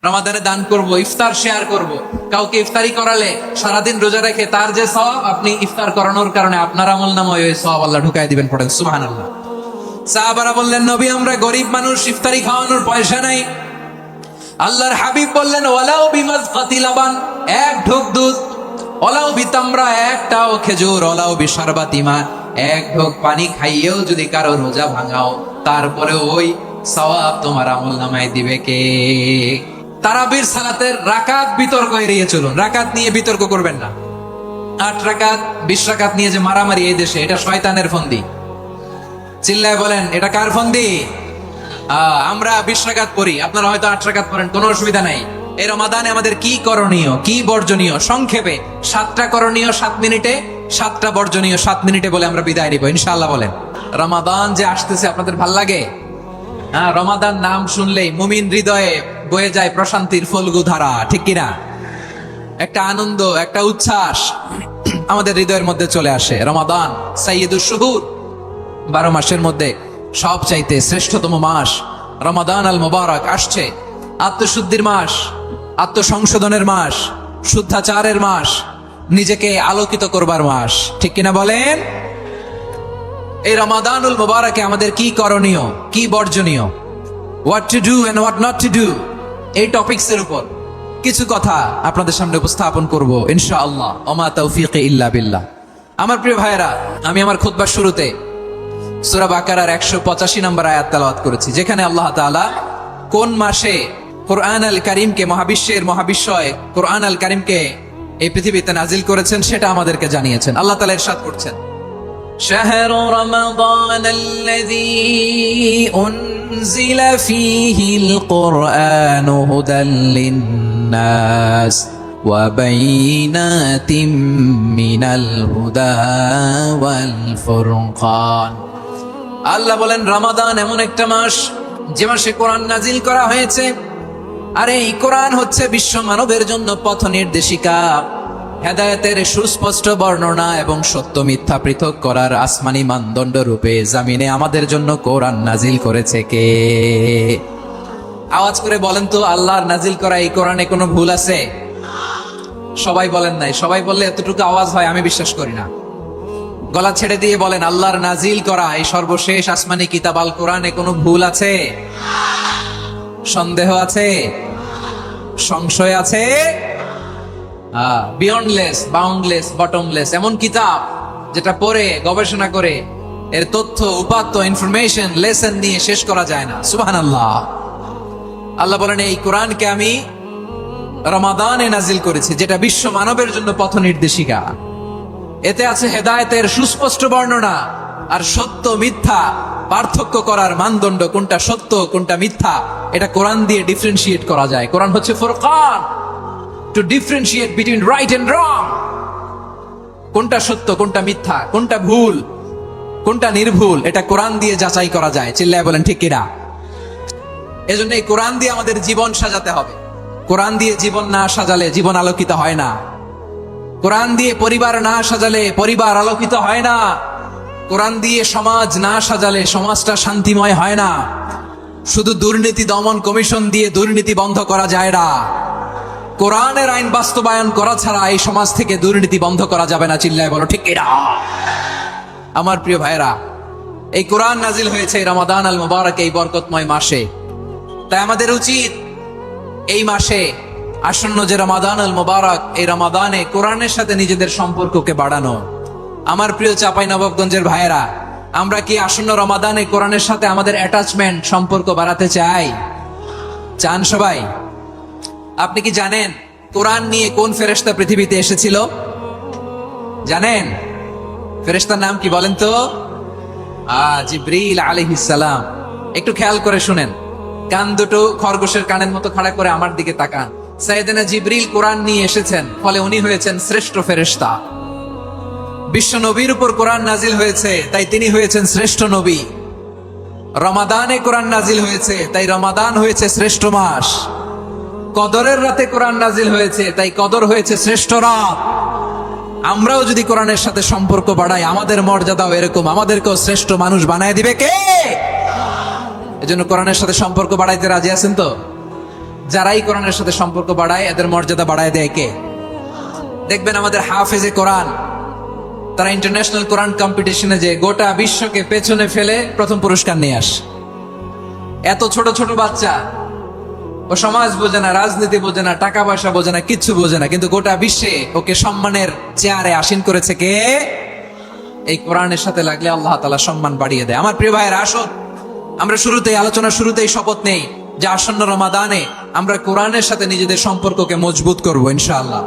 রমাদানে দান করব, ইফতার শেয়ার করব। কাউকে ইফতারি করালে সারাদিন রোজা রেখে তার যে সওয়াব, আপনি ইফতার করানোর কারণে আপনার আমলনামায় ওই সওয়াব আল্লাহ ঢুকাই দিবেন। পড়েন সুবহানাল্লাহ। সাহাবারা বললেন, নবী আমরা গরিব মানুষ, ইফতারি খাওয়ানোর পয়সা নাই। আল্লাহর হাবিব বললেন, ওয়ালাউ বিমাজকাতি লাবান, এক ঢোক দুধ, ওয়ালাউ বিতামরা, একটাও খেজুর, ওয়ালাউ বিশারবাতি মা, এক ঢোক পানি খাইয়েও যদি কারো রোজা ভাঙাও, তারপরে ওই সওয়াব তোমার আমলনামায় দিবে কে? তারাবির সালাতের রাকাত বিতর্ক এড়িয়ে চলুন। রাকাত নিয়ে বিতর্ক করবেন না। 8 রাকাত 20 রাকাত নিয়ে যে মারামারি এই দেশে, এটা শয়তানের ফন্দি। চিল্লায় বলেন, এটা কার ফন্দি? আমরা 20 রাকাত পড়ি, আপনারা হয়তো 8 রাকাত পড়েন, কোনো অসুবিধা নাই। এই রমাদানে আমাদের কি করণীয়, কি বর্জনীয়, সংক্ষেপে 7টা করণীয় 7 মিনিটে, 7টা বর্জনীয় 7 মিনিটে বলে আমরা বিদায় নিব ইনশাআল্লাহ। বলেন, রমাদান যে আসতেছে আপনাদের ভাল লাগে? রমাদান নাম শুনলেই মুমিন হৃদয়ে বয়ে যায় প্রশান্তির ফল্গু ধারা, ঠিক কিনা? একটা আনন্দ, একটা উচ্ছ্বাস আমাদের হৃদয়ের মধ্যে চলে আসে। রমাদান সাইয়্যিদুশ শুহুর, 12 মাসের মধ্যে সব চাইতে শ্রেষ্ঠতম মাস রমাদান আল মুবারক আসছে। আত্মশুদ্ধির মাস, আত্মসংশোধনের মাস, শুদ্ধাচারের মাস, নিজেকে আলোকিত করবার মাস, ঠিক কিনা বলেন? এই রমাদানুল মুবারকে আমাদের কি করণীয়, কি বর্জনীয়, what to do and what not to do, এই টপিকসের উপর কিছু কথা আপনাদের সামনে উপস্থাপন করব ইনশাআল্লাহ। ওমা তাওফীকি ইল্লা বিল্লাহ। আমার প্রিয় ভাইয়েরা, আমি আমার খুতবার শুরুতে সূরা বাকারার 185 নম্বর আয়াত তেলাওয়াত করেছি, যেখানে আল্লাহ তাআলা কোন মাসে কোরআন আল কারীমকে, মহাবিশ্বের মহাবিশ্বয় কোরআন আল কারীমকে এই পৃথিবীতে নাজিল করেছেন সেটা আমাদেরকে জানিয়েছেন। আল্লাহ তাআলা ইরশাদ করছেন, শাহরু রমাদান আল্লাযী উনজিলা ফীহিল কুরআনু হুদাল লিন-নাস ওয়া বাইনাতিম মিনাল হুদা ওয়াল ফুরকান। আল্লাহ বলেন, রমাদান এমন একটা মাস যে মাসে কোরআন নাজিল করা হয়েছে, আর এই কোরআন হচ্ছে বিশ্ব মানবের জন্য পথ নির্দেশিকা, হেদায়েতের সুস্পষ্ট বর্ণনা এবং সত্য মিথ্যা পৃথক করার আসমানি মানদণ্ড রূপে জামিনে আমাদের জন্য কোরআন নাজিল করেছে কে? আওয়াজ করে বলেন তো, আল্লাহর নাজিল করা এই কোরআনে কোনো ভুল আছে? সবাই বলেন নাই। সবাই বললে এতটুকু আওয়াজ হয় আমি বিশ্বাস করি না। গলা ছেড়ে দিয়ে বলেন, আল্লাহর নাজিল করা এই সর্বশেষ আসমানি কিতাব আল কোরআনে কোনো ভুল আছে? সন্দেহ আছে? সংশয় আছে? বিয়ন্ডলেস, বাউন্ডলেস, বটমলেস, এমন কিতাব যেটা পড়ে গবেষণা করে এর তথ্য, উপাত্ত, ইনফরমেশন, লেসন নিয়ে শেষ করা যায় না। সুবহানাল্লাহ। আল্লাহ বলেন, এই কোরআনকে আমি রমাদানে নাজিল করেছি, যেটা বিশ্ব মানবের জন্য পথ নির্দেশিকা। এতে আছে হেদায়েতের সুস্পষ্ট বর্ণনা আর সত্য মিথ্যা পার্থক্য করার মানদণ্ড, কোনটা সত্য কোনটা মিথ্যা এটা কোরআন দিয়ে ডিফারেন্সিয়েট করা যায়। কোরআন হচ্ছে ফুরকান, to differentiate between right and wrong. কোনটা সত্য, কোনটা মিথ্যা, কোনটা ভুল, কোনটা নির্ভুল, এটা কোরআন দিয়ে যাচাই করা যায়। চিল্লায় বলেন ঠিক কিনা? এজন্য এই কোরআন দিয়ে আমাদের জীবন সাজাতে হবে। কোরআন দিয়ে জীবন না সাজালে জীবন আলোকিত হয় না। কোরআন দিয়ে পরিবার না সাজালে পরিবার আলোকিত হয় না। কোরআন দিয়ে সমাজ না সাজালে সমাজটা শান্তিময় হয় না। শুধু দুর্নীতি দমন কমিশন দিয়ে দুর্নীতি বন্ধ করা যায় না। কোরআনের আইন বাস্তবায়ন করা ছাড়া এই সমাজ থেকে দুর্নীতি বন্ধ করা যাবে না। চিল্লায় বলো ঠিক কিনা? আমার প্রিয় ভাইরা, এই কোরআন নাজিল হয়েছে রমাদান আল মুবারক, এই বরকতময় মাসে। তাই আমাদের উচিত এই মাসে আসন্ন যে রমাদান আল মুবারক, এই রমাদানে কোরআনের সাথে নিজেদের সম্পর্ককে বাড়ানো। আমার প্রিয় চাঁপাইনবাবগঞ্জের ভাইয়েরা, আমরা কি আসন্ন রমাদানে কোরআনের সাথে আমাদের অ্যাটাচমেন্ট, সম্পর্ক বাড়াতে চাই? চান সবাই? আপনি কি জানেন কোরআন নিয়ে কোন ফেরেশতা পৃথিবীতে এসেছিল? জানেন ফেরেশতার নাম কি বলেন তো? জিবরিল আলাইহিস সালাম। একটু খেয়াল করে শুনেন, কান দুটো খরগোশের কানের মতো খাড়া করে আমার দিকে তাকান। সাইয়েদনা জিবরিল কোরআন নিয়ে এসেছেন, ফলে উনি হয়েছেন শ্রেষ্ঠ ফেরেশতা। বিশ্ব নবীর উপর কোরআন নাজিল হয়েছে, তাই তিনি হয়েছেন শ্রেষ্ঠ নবী। রমাদানে কোরআন নাজিল হয়েছে, তাই রমাদান হয়েছে শ্রেষ্ঠ মাস। কদরের রাতে কোরআন নাজিল হয়েছে, তাই কদর হয়েছে শ্রেষ্ঠ রাত। আমরাও যদি কোরআনের সাথে সম্পর্ক বাড়াই, আমাদের মর্যাদাও এরকম, আমাদেরকেও শ্রেষ্ঠ মানুষ বানায় দিবে কে? এজন্য কোরআনের সাথে সম্পর্ক বাড়াইতে রাজি আছেন তো? যারাই কোরআনের সাথে সম্পর্ক বাড়ায় এদের মর্যাদা বাড়ায় দেয় কে? দেখবেন আমাদের হাফেজে কোরআন, তারা ইন্টারন্যাশনাল কোরআন কম্পিটিশনে যে গোটা বিশ্বকে পেছনে ফেলে প্রথম পুরস্কার নিয়ে আসে। এত ছোট ছোট বাচ্চা, ও সমাজ বোঝে না, রাজনীতি বোঝে না, টাকা পয়সা বোঝে না, কিচ্ছু বোঝে না, কিন্তু গোটা বিশ্বে ওকে সম্মানের চেয়ারে আসীন করেছে কে? এই কোরআনের সাথে লাগলে আল্লাহ তাআলা সম্মান বাড়িয়ে দেয়। আমার প্রিয় ভাইয়েরা, আসুন আমরা আলোচনার শুরুতেই শপথ নেই যে আসন্ন রমাদানে আমরা কোরআনের সাথে নিজেদের সম্পর্ককে মজবুত করব ইনশাআল্লাহ।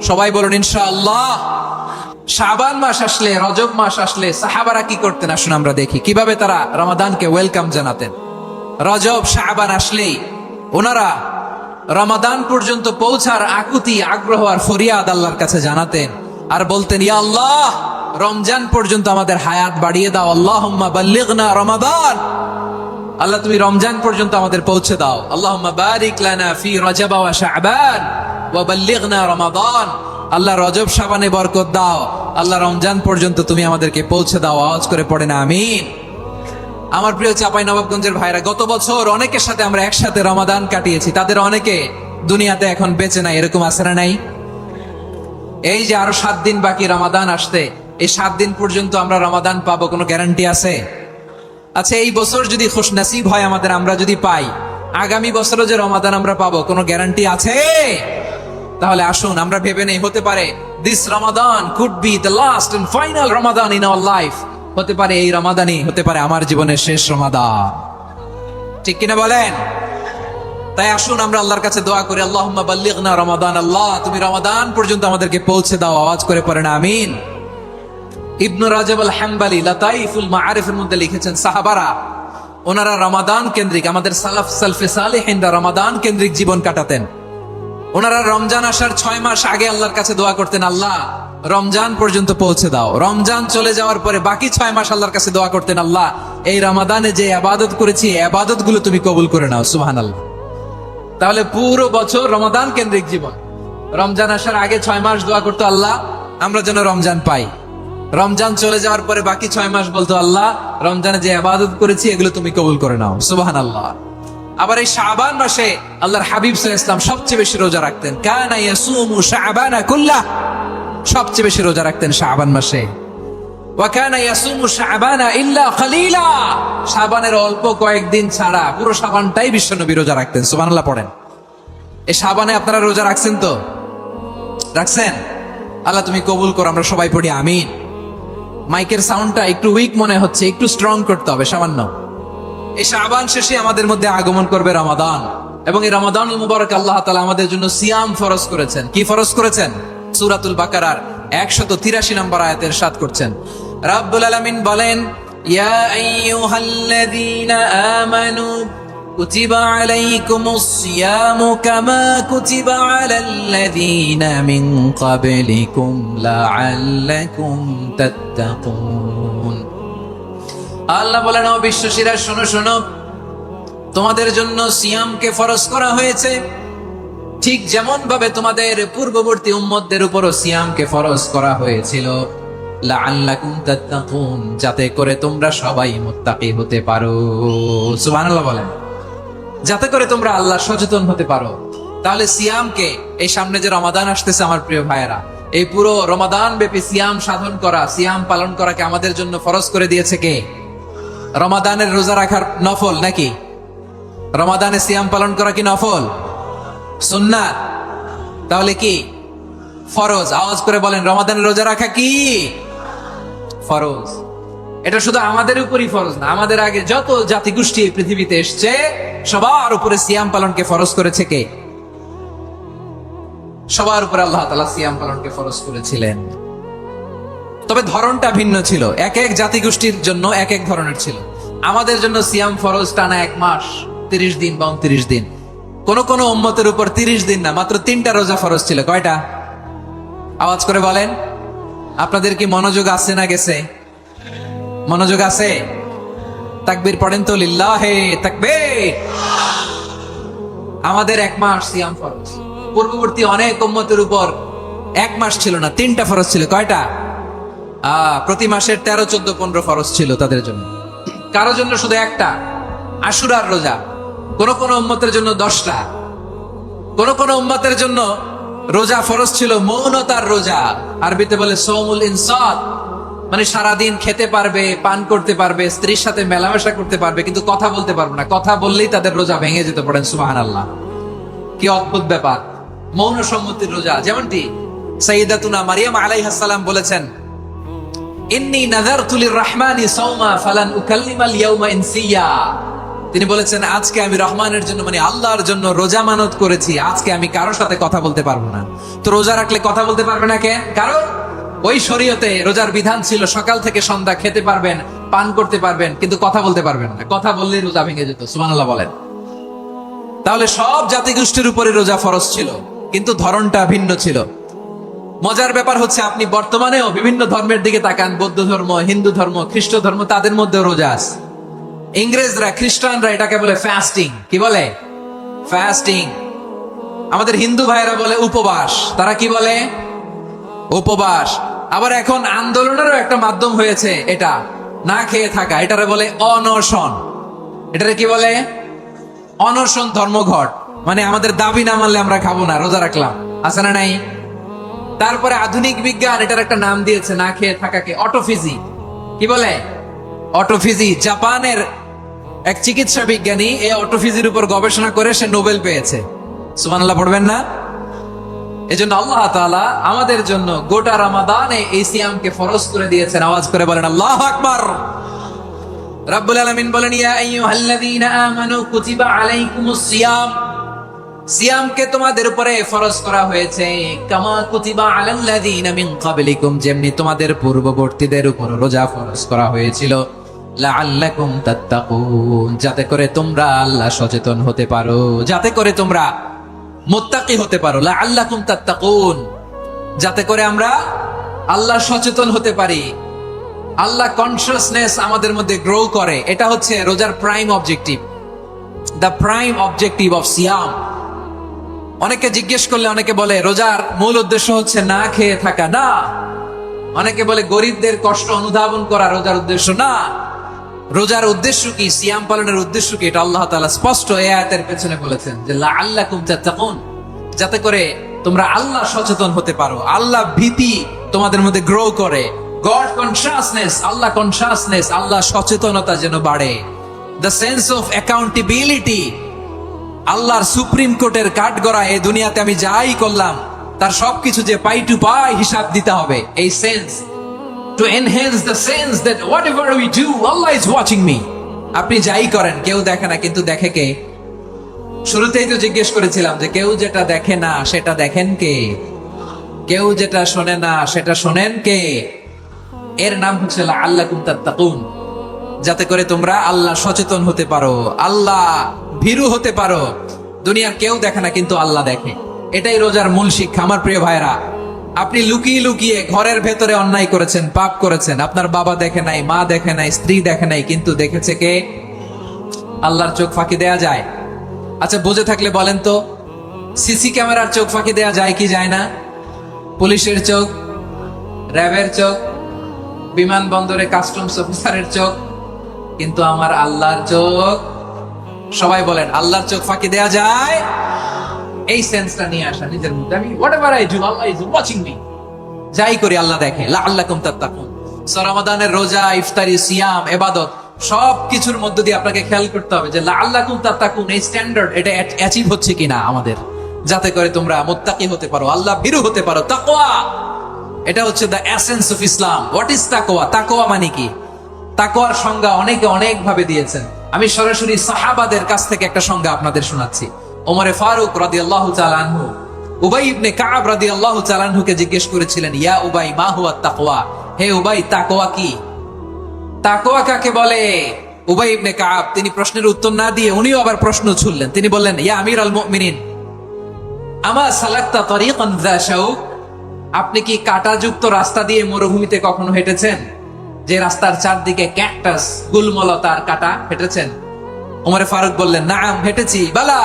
সবাই বলুন ইনশাআল্লাহ। শাবান মাস আসলে, রজব মাস আসলে সাহাবারা কি করতেন আসুন আমরা দেখি কিভাবে তারা রমাদানকে ওয়েলকাম জানাতেন। রজব শাবান আসলেই ওনারা রমাদান পর্যন্ত পৌঁছার আকুতি, আগ্রহ আর ফরিয়াদ আল্লাহর কাছে জানাতেন আর বলতেন, ইয়া আল্লাহ, রমজান পর্যন্ত আমাদের হায়াত বাড়িয়ে দাও। আল্লাহুম্মা বাল্লিগনা রমাদান, আল্লাহ তুমি রমজান পর্যন্ত আমাদের পৌঁছে দাও। আল্লাহুম্মা বারিক লানা ফি রজব ওয়া শাবান ওয়া বাল্লিগনা রমাদান, আল্লাহ রজব শাবানে বরকত দাও, আল্লাহ রমজান পর্যন্ত তুমি আমাদেরকে পৌঁছে দাও। আওয়াজ করে পড়ে না আমিন। আমার প্রিয় চাঁপাইনবাবগঞ্জের ভাইরা, গত বছর অনেকের সাথে আমরা একসাথে রমাদান কাটিয়েছি, তাদের অনেকে দুনিয়াতে এখন বেঁচে নাই, এরকম আছে না নাই? এই যে আরো 7 দিন বাকি রমাদান আসতে, এই 7 দিন পর্যন্ত আমরা রমাদান পাবো, কোনো গ্যারান্টি আছে? আচ্ছা, এই বছর যদি খুশনসিব হয় আমাদের, আমরা যদি পাই, আগামী বছরও যে রমাদান আমরা পাবো, কোনো গ্যারান্টি আছে? তাহলে আসুন আমরা ভেবে নেই, হতে পারে this Ramadan could be the last and final Ramadan in our life. হতে পারে এই রমাদানই হতে পারে আমার জীবনের শেষ রমাদান। ঠিক কিনা বলেন? তাই আসুন আমরা আল্লাহর কাছে দোয়া করি, আল্লাহুম্মা বাল্লিগনা রমাদান, আল্লাহ তুমি রমাদান পর্যন্ত আমাদেরকে পৌঁছে দাও। আওয়াজ করে পড়েন আমিন। ইবনু রাজব আল হাম্বলি লাতাইফুল মাআরিফের মধ্যে লিখেছেন, সাহাবারা ওনারা রমাদান কেন্দ্রিক, আমাদের সালফে সালেহিনরা রমাদান কেন্দ্রিক জীবন কাটাতেন। ওনারা রমজান আসার 6 মাস আগে আল্লাহর কাছে দোয়া করতেন, আল্লাহ রমজান পর্যন্ত পৌঁছে দাও। রমজান চলে যাওয়ার পরে বাকি 6 মাস আল্লাহর কাছে দোয়া করতেন, আল্লাহ এই রমাদানে যে ইবাদত করেছি, ইবাদত গুলো তুমি কবুল করে নাও। সুবহানাল্লাহ। তাহলে পুরো বছর রমাদান কেন্দ্রিক জীবন। রমজান আসার আগে 6 মাস দোয়া করতো, আল্লাহ আমরা যেন রমজান পাই। রমজান চলে যাওয়ার পরে বাকি 6 মাস বলতো, আল্লাহ রমজানে যে ইবাদত করেছি এগুলো তুমি কবুল করে নাও। সুবহানাল্লাহ। আবার এই শাবান মাসে আল্লাহর হাবিব সাল্লাল্লাহু আলাইহি ওয়াসাল্লাম সবচেয়ে বেশি রোজা রাখতেন। কানা ইয়াসুমু শাবানা কুল্লাহ, সবচেয়ে বেশি রোজা রাখতেন শাবান মাসে। ওয়া কানা ইয়াসুমু শাবানা ইল্লা কলিলা, শাবানের অল্প কয়েকদিন ছাড়া পুরো শাবানটাই বিশ্বনবী রোজা রাখতেন। সুবহানাল্লাহ পড়েন। এই শাবানে আপনারা রোজা রাখছেন তো? রাখছেন? আল্লাহ তুমি কবুল করো। আমরা সবাই পড়ি আমিন। মাইকের সাউন্ডটা একটু উইক মনে হচ্ছে, একটু স্ট্রং করতে হবে সামান্য। এই শাবান শেষে আমাদের মধ্যে আগমন করবে রমাদান, এবং এই রমাদানুল মুবারক আল্লাহ তাআলা আমাদের জন্য সিয়াম ফরজ করেছেন। কি ফরজ করেছেন? সূরাতুল বাকারার 183 নম্বর আয়াতে ইরশাদ করছেন, রাব্বুল আলামিন বলেন, ইয়া আইয়ুহাল্লাযীনা আমানু কুতিবা আলাইকুমুস সিয়ামু কামা কুতিবা আলাল্লাযীনা মিন ক্বাবলিকুম লাআল্লাকুম তাত্তাকুন। আল্লাহ বলেন, ও বিশ্বসীরা শোনো শোনো, তোমাদের জন্য সিয়ামকে ফরজ করা হয়েছে, ঠিক যেমন ভাবে তোমাদের পূর্ববর্তী উম্মতদের উপরও সিয়ামকে ফরজ করা হয়েছিল, লাআল্লাকুম তাত্তাকুন, যাতে করে তোমরা সবাই মুত্তাকি হতে পারো। সুবহানাল্লাহ বলেন, যাতে করে তোমরা আল্লাহ সচেতন হতে পারো। তাহলে সিয়ামকে, এই সামনে যে রমাদান আসতেছে আমার প্রিয় ভাইয়েরা, এই পুরো রমাদান ব্যাপী সিয়াম সাধন করা, সিয়াম পালন করাকে আমাদের জন্য ফরজ করে দিয়েছে কে? রমাদানের রোজা রাখার নফল নাকি? রমাদানে সিয়াম পালন করা কি নফল? সুন্নাত। তাহলে কি ফরজ? আওয়াজ করে বলেন, রমাদানের রোজা রাখা কি ফরজ? এটা শুধু আমাদের উপরই ফরজ না, আমাদের আগে যত জাতিগোষ্ঠী এই পৃথিবীতে এসছে সবার উপরে সিয়াম পালনকে ফরজ করেছে কে? সবার উপরে আল্লাহ তাআলা সিয়াম পালনকে ফরজ করেছিলেন। তবে ধরনটা ভিন্ন ছিল, এক এক জাতিগোষ্ঠীর জন্য এক এক ধরনের ছিল। আমাদের জন্য সিয়াম ফরজ টানা 1 মাস 30 দিন বা 29 দিন। কোন কোন উম্মতের উপর 30 দিন না, মাত্র 3টা রোজা ফরজ ছিল। কয়টা? আওয়াজ করে বলেন। আপনাদের কি মনোযোগ আছে না গেছে? মনোযোগ আছে? তাকবীর পড়েন তো, লিল্লাহে তাকবীর। আমাদের 1 মাস সিয়াম ফরজ। পূর্ববর্তী অনেক উম্মতের উপর 1 মাস ছিল না, 3টা ফরজ ছিল। কয়টা? প্রতি মাসের 13, 14, 15 ফরজ ছিল তাদের জন্য। কারো জন্য শুধু একটা, আশুরার রোজা। কোন কোন উম্মতের জন্য 10টা, কোন কোন উম্মতের জন্য রোজা ফরজ ছিল মৌনতার রোজা, আরবিতে বলে সৌমুল ইনসাত, মানে সারাদিন খেতে পারবে, পান করতে পারবে, স্ত্রীর সাথে মেলামেশা করতে পারবে, কিন্তু কথা বলতে পারবে না। কথা বললেই তাদের রোজা ভেঙে যেতে পারেন। সুবহানাল্লাহ, কি অদ্ভুত ব্যাপার! মৌন সম্মতির রোজা। যেমনটি সাইয়্যিদাতুনা মারিয়াম আলাইহিস সালাম বলেছেন, ইন্নী নাযারতু লির-রাহমানি সাওমা ফালান উকাল্লিমাল ইয়াওমা ইনসিয়া। তিনি বলেছেন, আজকে আমি রহমানের জন্য, মানে আল্লাহর জন্য রোজা মানত করেছি, আজকে আমি কারোর সাথে কথা বলতে পারবো না। তো রোজা রাখলে কথা বলতে পারবে না কেন? কারণ ওই শরীয়তে রোজার বিধান ছিল সকাল থেকে সন্ধ্যা খেতে পারবেন, পান করতে পারবেন, কিন্তু কথা বলতে পারবেন না। কথা বললেই রোজা ভেঙে যেত। সুবহানাল্লাহ বলেন। তাহলে সব জাতিগোষ্ঠীর উপরে রোজা ফরজ ছিল, কিন্তু ধরনটা ভিন্ন ছিল। মজার ব্যাপার হচ্ছে, আপনি বর্তমানেও বিভিন্ন ধর্মের দিকে তাকান, বৌদ্ধ ধর্ম, হিন্দু ধর্ম, খ্রিস্ট ধর্ম, তাদের মধ্যে রোজা আছে। ইংরেজরা, খ্রিস্টানরা এটাকে বলে ফাস্টিং। কি বলে? ফাস্টিং। আমাদের হিন্দু ভাইয়েরা বলে উপবাস। তারা কি বলে? উপবাস। আবার এখন আন্দোলনেরও একটা মাধ্যম হয়েছে এটা, না খেয়ে থাকা। এটারে বলে অনশন। এটারে কি বলে? অনশন ধর্মঘট। মানে আমাদের দাবি না মানলে আমরা খাবো না, রোজা রাখলাম। আছে না নাই? তারপরে আধুনিক বিজ্ঞান এটার একটা নাম দিয়েছে না খেয়ে থাকাকে, অটোফিজি। কি বলে? অটোফিজি। জাপানের এক চিকিৎসা বিজ্ঞানী এই অটোফিজির উপর গবেষণা করে সে নোবেল পেয়েছে। সুবহানাল্লাহ পড়বেন না? এজন্য আল্লাহ তাআলা আমাদের জন্য গোটা রমাদানে এই সিয়ামকে ফরজ করে দিয়েছেন। আওয়াজ করে বলেন আল্লাহু আকবার। রাব্বুল আলামিন বলেন, ইয়া আইয়ুহাল্লাযীনা আমানু কুতিবা আলাইকুমুস সিয়াম। সিয়ামকে তোমাদের উপরে ফরজ করা হয়েছে, কামা কুতিবা আলাল্লাযীনা মিন ক্বাবলিকুম, যেমনি তোমাদের পূর্ববর্তীদের উপর রোজা ফরজ করা হয়েছিল, লাআল্লাকুম তাত্তাকুন, যাতে করে তোমরা আল্লাহ সচেতন হতে পারো, যাতে করে তোমরা মুত্তাকি হতে পারো। লাআল্লাকুম তাত্তাকুন, যাতে করে আমরা আল্লাহ সচেতন হতে পারি, আল্লাহ কনসিয়াসনেস আমাদের মধ্যে গ্রো করে। এটা হচ্ছে রোজার prime objective, the prime objective of সিয়াম। অনেকে জিজ্ঞেস করলে অনেকে বলে রোজার মূল উদ্দেশ্য হচ্ছে না খেয়ে থাকা। না। অনেকে বলে গরিবদের কষ্ট অনুধাবন করা রোজার উদ্দেশ্য। না। রোজার উদ্দেশ্য কি? সিয়াম পালনের উদ্দেশ্য কি? এটা আল্লাহ তাআলা স্পষ্ট এই আয়াতের পেছনে বলেছেন যে লাআল্লাকুম তাত্তাকুন, যাতে করে তোমরা আল্লাহ সচেতন হতে পারো, আল্লাহ ভীতি তোমাদের মধ্যে গ্রো করে, গড কনসিয়াসনেস, আল্লাহ কনসিয়াসনেস, আল্লাহ সচেতনতা যেন বাড়ে, দ্য সেন্স অফ অ্যাকাউন্টেবিলিটি। আল্লাহর সুপ্রিম কোর্টের কাঠগড়া এই দুনিয়াতে আমি যাই করলাম তার সবকিছু যে পাই টু পাই হিসাব দিতে হবে, এই sense, to enhance the sense that whatever we do, Allah is watching me. আপনি যাই করেন কেউ দেখে না, কিন্তু দেখে কে? শুরুতেই তো জিজ্ঞেস করেছিলাম যে কেউ যেটা দেখে না সেটা দেখেন কে? কেউ যেটা শোনে না সেটা শোনেন কে? এর নাম হচ্ছে লাআল্লাকুম তাত্তাকুন, যাতে করে তোমরা আল্লাহ সচেতন হতে পারো, আল্লাহ ভীরু হতে পারো। দুনিয়ার কেউ দেখে না, কিন্তু আল্লাহ দেখে। এটাই রোজার মূল শিক্ষা। আমার প্রিয় ভাইরা, আপনি লুকিয়ে লুকিয়ে ঘরের ভেতরে অন্যায় করেছেন, পাপ করেছেন, আপনার বাবা দেখে নাই, মা দেখে নাই, স্ত্রী দেখে নাই, কিন্তু দেখেছে কে? আল্লাহর চোখ ফাঁকি দেয়া যায়? আচ্ছা, বুঝে থাকলে বলেন তো, সিসি ক্যামেরার চোখ ফাঁকি দেয়া যায় কি যায় না? পুলিশের চোখ, র্যাবের চোখ, বিমানবন্দরে কাস্টমস অফিসারের চোখ, কিন্তু আমার আল্লাহর চোখ? সবাই বলেন, আল্লাহর চোখ ফাঁকি দেয়া যায়? এই সেন্সটা নিয়ে আসা নিজের মধ্যে, আমি whatever I do, Allah is watching me, যাই করি আল্লাহ দেখে। লাআল্লাকুম তাত্তাকুন। রমাদানের রোজা, ইফতারি, সিয়াম, ইবাদত সবকিছুর মধ্য দিয়ে আপনাকে খেয়াল করতে হবে যে লাআল্লাকুম তাত্তাকুন এই স্ট্যান্ডার্ড এটা অ্যাচিভ হচ্ছে কিনা আমাদের, যাতে করে তোমরা মুত্তাকি হতে পারো, আল্লাহ ভীরু হতে পারো। তাকওয়া, এটা হচ্ছে the essence of Islam. What is তাকওয়া? তাকওয়া মানে কি? তাকওয়ার সংজ্ঞা অনেকে অনেক ভাবে দিয়েছেন। আমি সরাসরি সাহাবাদের কাছ থেকে একটা সংজ্ঞা আপনাদের শোনাচ্ছি। ওমরে ফারুক রাদিয়াল্লাহু তাআলা আনহু উবাই ইবনে কাব রাদিয়াল্লাহু তাআলা আনহুকে জিজ্ঞেস করেছিলেন, ইয়া উবাই মা হুয়া তাকওয়া? হে উবাই, তাকওয়া কি? তাকওয়া কাকে বলে? উবাই ইবনে কাব তিনি প্রশ্নের উত্তর না দিয়ে উনিও আবার প্রশ্ন ছুড়লেন। তিনি বললেন, ইয়া আমিরুল মুমিনিন, আমা সালাকতা তারিকান যা শাউক? আপনি কি কাঁটাযুক্ত রাস্তা দিয়ে মরুভূমিতে কখনো হেঁটেছেন? যে রাস্তার চারদিকে ক্যাকটাস, গুলমলতার কাঁটা, হেঁটেছেন? ওমরে ফারুক বললেন, নাম, হেঁটেছি। বালা,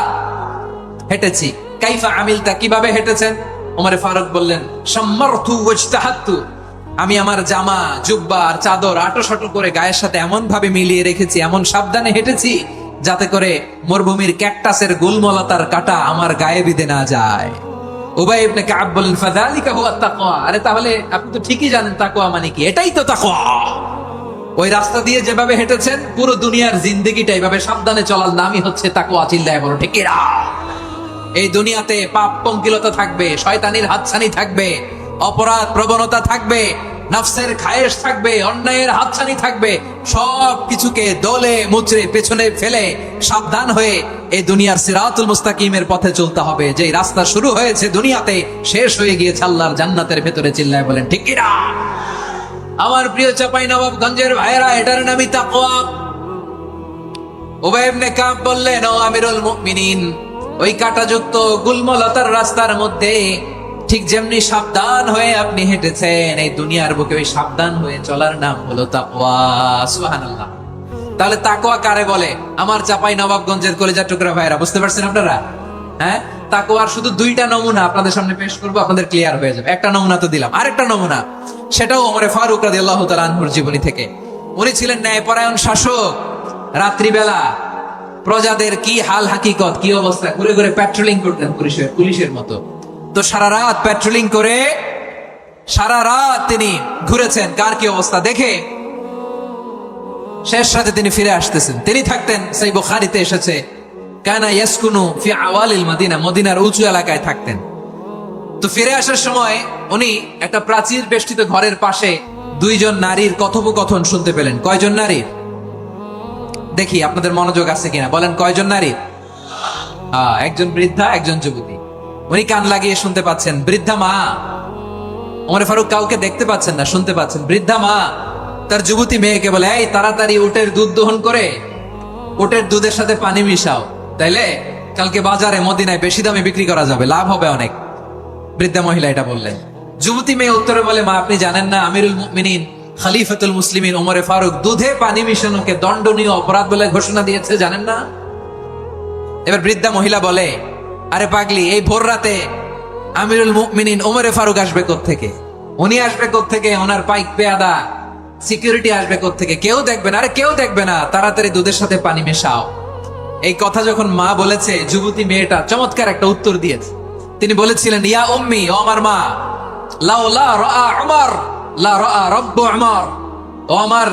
হেঁটেছি। কাইফা আমিলতা, কিভাবে হেঁটেছেন? ওমরে ফারুক বললেন, শাম্মারতু ওয়াজতাহাতু, আমি আমার জামা, জুব্বা আর চাদর আটোসাটো করে গায়ের সাথে এমন ভাবে মিলিয়ে রেখেছি, এমন সাবধানে হেঁটেছি যাতে করে মরুভূমির ক্যাকটাসের গুলমলতার কাঁটা আমার গায়ে বিঁধে না যায়। উবাই ইবনে কাব বলেন, ফাযালিকা হুয়া তাকওয়া। আরে তাহলে আপনি তো ঠিকই জানেন তাকওয়া মানে কি, এটাই তো তাকওয়া। ওই রাস্তা দিয়ে যেভাবে হেঁটেছেন, পুরো দুনিয়ার জিন্দেগিটা এইভাবে সাবধানে চলার নামই হচ্ছে তাকওয়া। চিল্লায় বলো ঠিক কিনা? এই দুনিয়াতে পাপ পঙ্কিলতা থাকবে, শয়তানির হাতছানি থাকবে, অপরাধ প্রবণতা থাকবে, নফসের খায়েশ থাকবে, অন্যায়ের হাতছানি থাকবে। সব কিছুকে দলে মুচড়ে পেছনে ফেলে সাবধান হয়ে এই দুনিয়ার সিরাতুল মুস্তাকিমের পথে চলতে হবে। যে রাস্তা শুরু হয়েছে দুনিয়াতে, শেষ হয়ে গিয়েছে আল্লাহর জান্নাতের ভেতরে। চিল্লায় বলেন ঠিক কিনা? আমার প্রিয় চাপাই নবাবগঞ্জের ভাইয়েরা, এটার নামই তাকওয়া। উবাই ইবনে কাব বললেন, ও আমিরুল মুমিনিন, ওই কাঁটাযুক্ত গুলমলতার রাস্তার মধ্যে ঠিক যেমনি সাবধান হয়ে আপনি হেঁটেছেন, এই দুনিয়ার বুকে ওই সাবধান হয়ে চলার নাম হলো তাকওয়া। সুবহানাল্লাহ। তাহলে তাকওয়া কারে বলে? আমার চাপাই নবাবগঞ্জের কলিজা টুকরা ভাইরা, বুঝতে পারছেন আপনারা? হ্যাঁ, তাকওয়ার শুধু দুইটা নমুনা আপনাদের সামনে পেশ করবো, আপনাদের ক্লিয়ার হয়ে যাবে। একটা নমুনা তো দিলাম, আরেকটা নমুনা, সেটাও ওমরে ফারুক রাদিয়াল্লাহু তাআলা আনহুর জীবনী থেকে। উনি ছিলেন ন্যায়পরায়ণ শাসক। রাত্রিবেলা প্রজাদের কি হাল হাকিকত, কি অবস্থা, ঘুরে ঘুরে প্যাট্রোলিং করতেন পুলিশের মতো। তো সারা রাত প্যাট্রোলিং করে, সারা রাত তিনি ঘুরেছেন কার কি অবস্থা দেখে, শেষ রাতে তিনি ফিরে আসতেছেন। তিনি থাকতেন, সেই বুখারীতে এসেছে, কানা ইয়াসকুনু ফি আওয়ালিল মদিনা, মদিনার উঁচু এলাকায় থাকতেন। তো ফিরে আসার সময় উনি একটা প্রাচীর বেষ্টিত ঘরের পাশে দুইজন নারীর কথোপকথন শুনতে পেলেন। কয়জন নারীর? দেখি আপনাদের মনোযোগ আছে কিনা, বলেন কয়জন নারীর? একজন বৃদ্ধা, একজন যুবতী। উনি কান লাগিয়ে শুনতে পাচ্ছেন। বৃদ্ধা মা, ওমরে ফারুক কাউকে দেখতে পাচ্ছেন না, শুনতে পাচ্ছেন। বৃদ্ধা মা তার যুবতী মেয়েকে বলে, এই তাড়াতাড়ি উটের দুধ দহন করে উটের দুধের সাথে পানি মিশাও, তাইলে কালকে বাজারে মদিনায় বেশি দামে বিক্রি করা যাবে, লাভ হবে অনেক। বৃদ্ধা মহিলা এটা বললেন। যুবতী মেয়ে উত্তরে বলে, মা আপনি জানেন না আমিরুল মুমিনিন খলিফাতুল মুসলিমিন ওমরে ফারুক দুধে পানি মিশানোকে দণ্ডনীয় অপরাধ বলে ঘোষণা দিয়েছে, জানেন না? এবার বৃদ্ধা মহিলা বলে, আরে পাগলি, এই ভোর রাতে আমিরুল মুমিনিন ওমরে ফারুক আসবে কোত্থেকে? উনি আসবে কোত্থেকে? ওনার পাইক পেয়াদা সিকিউরিটি আসবে কোত্থেকে? কেউ দেখবে না। আরে কেউ দেখবে না, তাড়াতাড়ি দুধের সাথে পানি মেশাও। এই কথা যখন মা বলেছে, যুবতী মেয়েটা চমৎকার একটা উত্তর দিয়েছে। তিনি বলেছিলেন, ইয়া উম্মি, ও আমার মা, লাউলা রাআ উমর লা রাআ রাব্বু উমর। ও আমার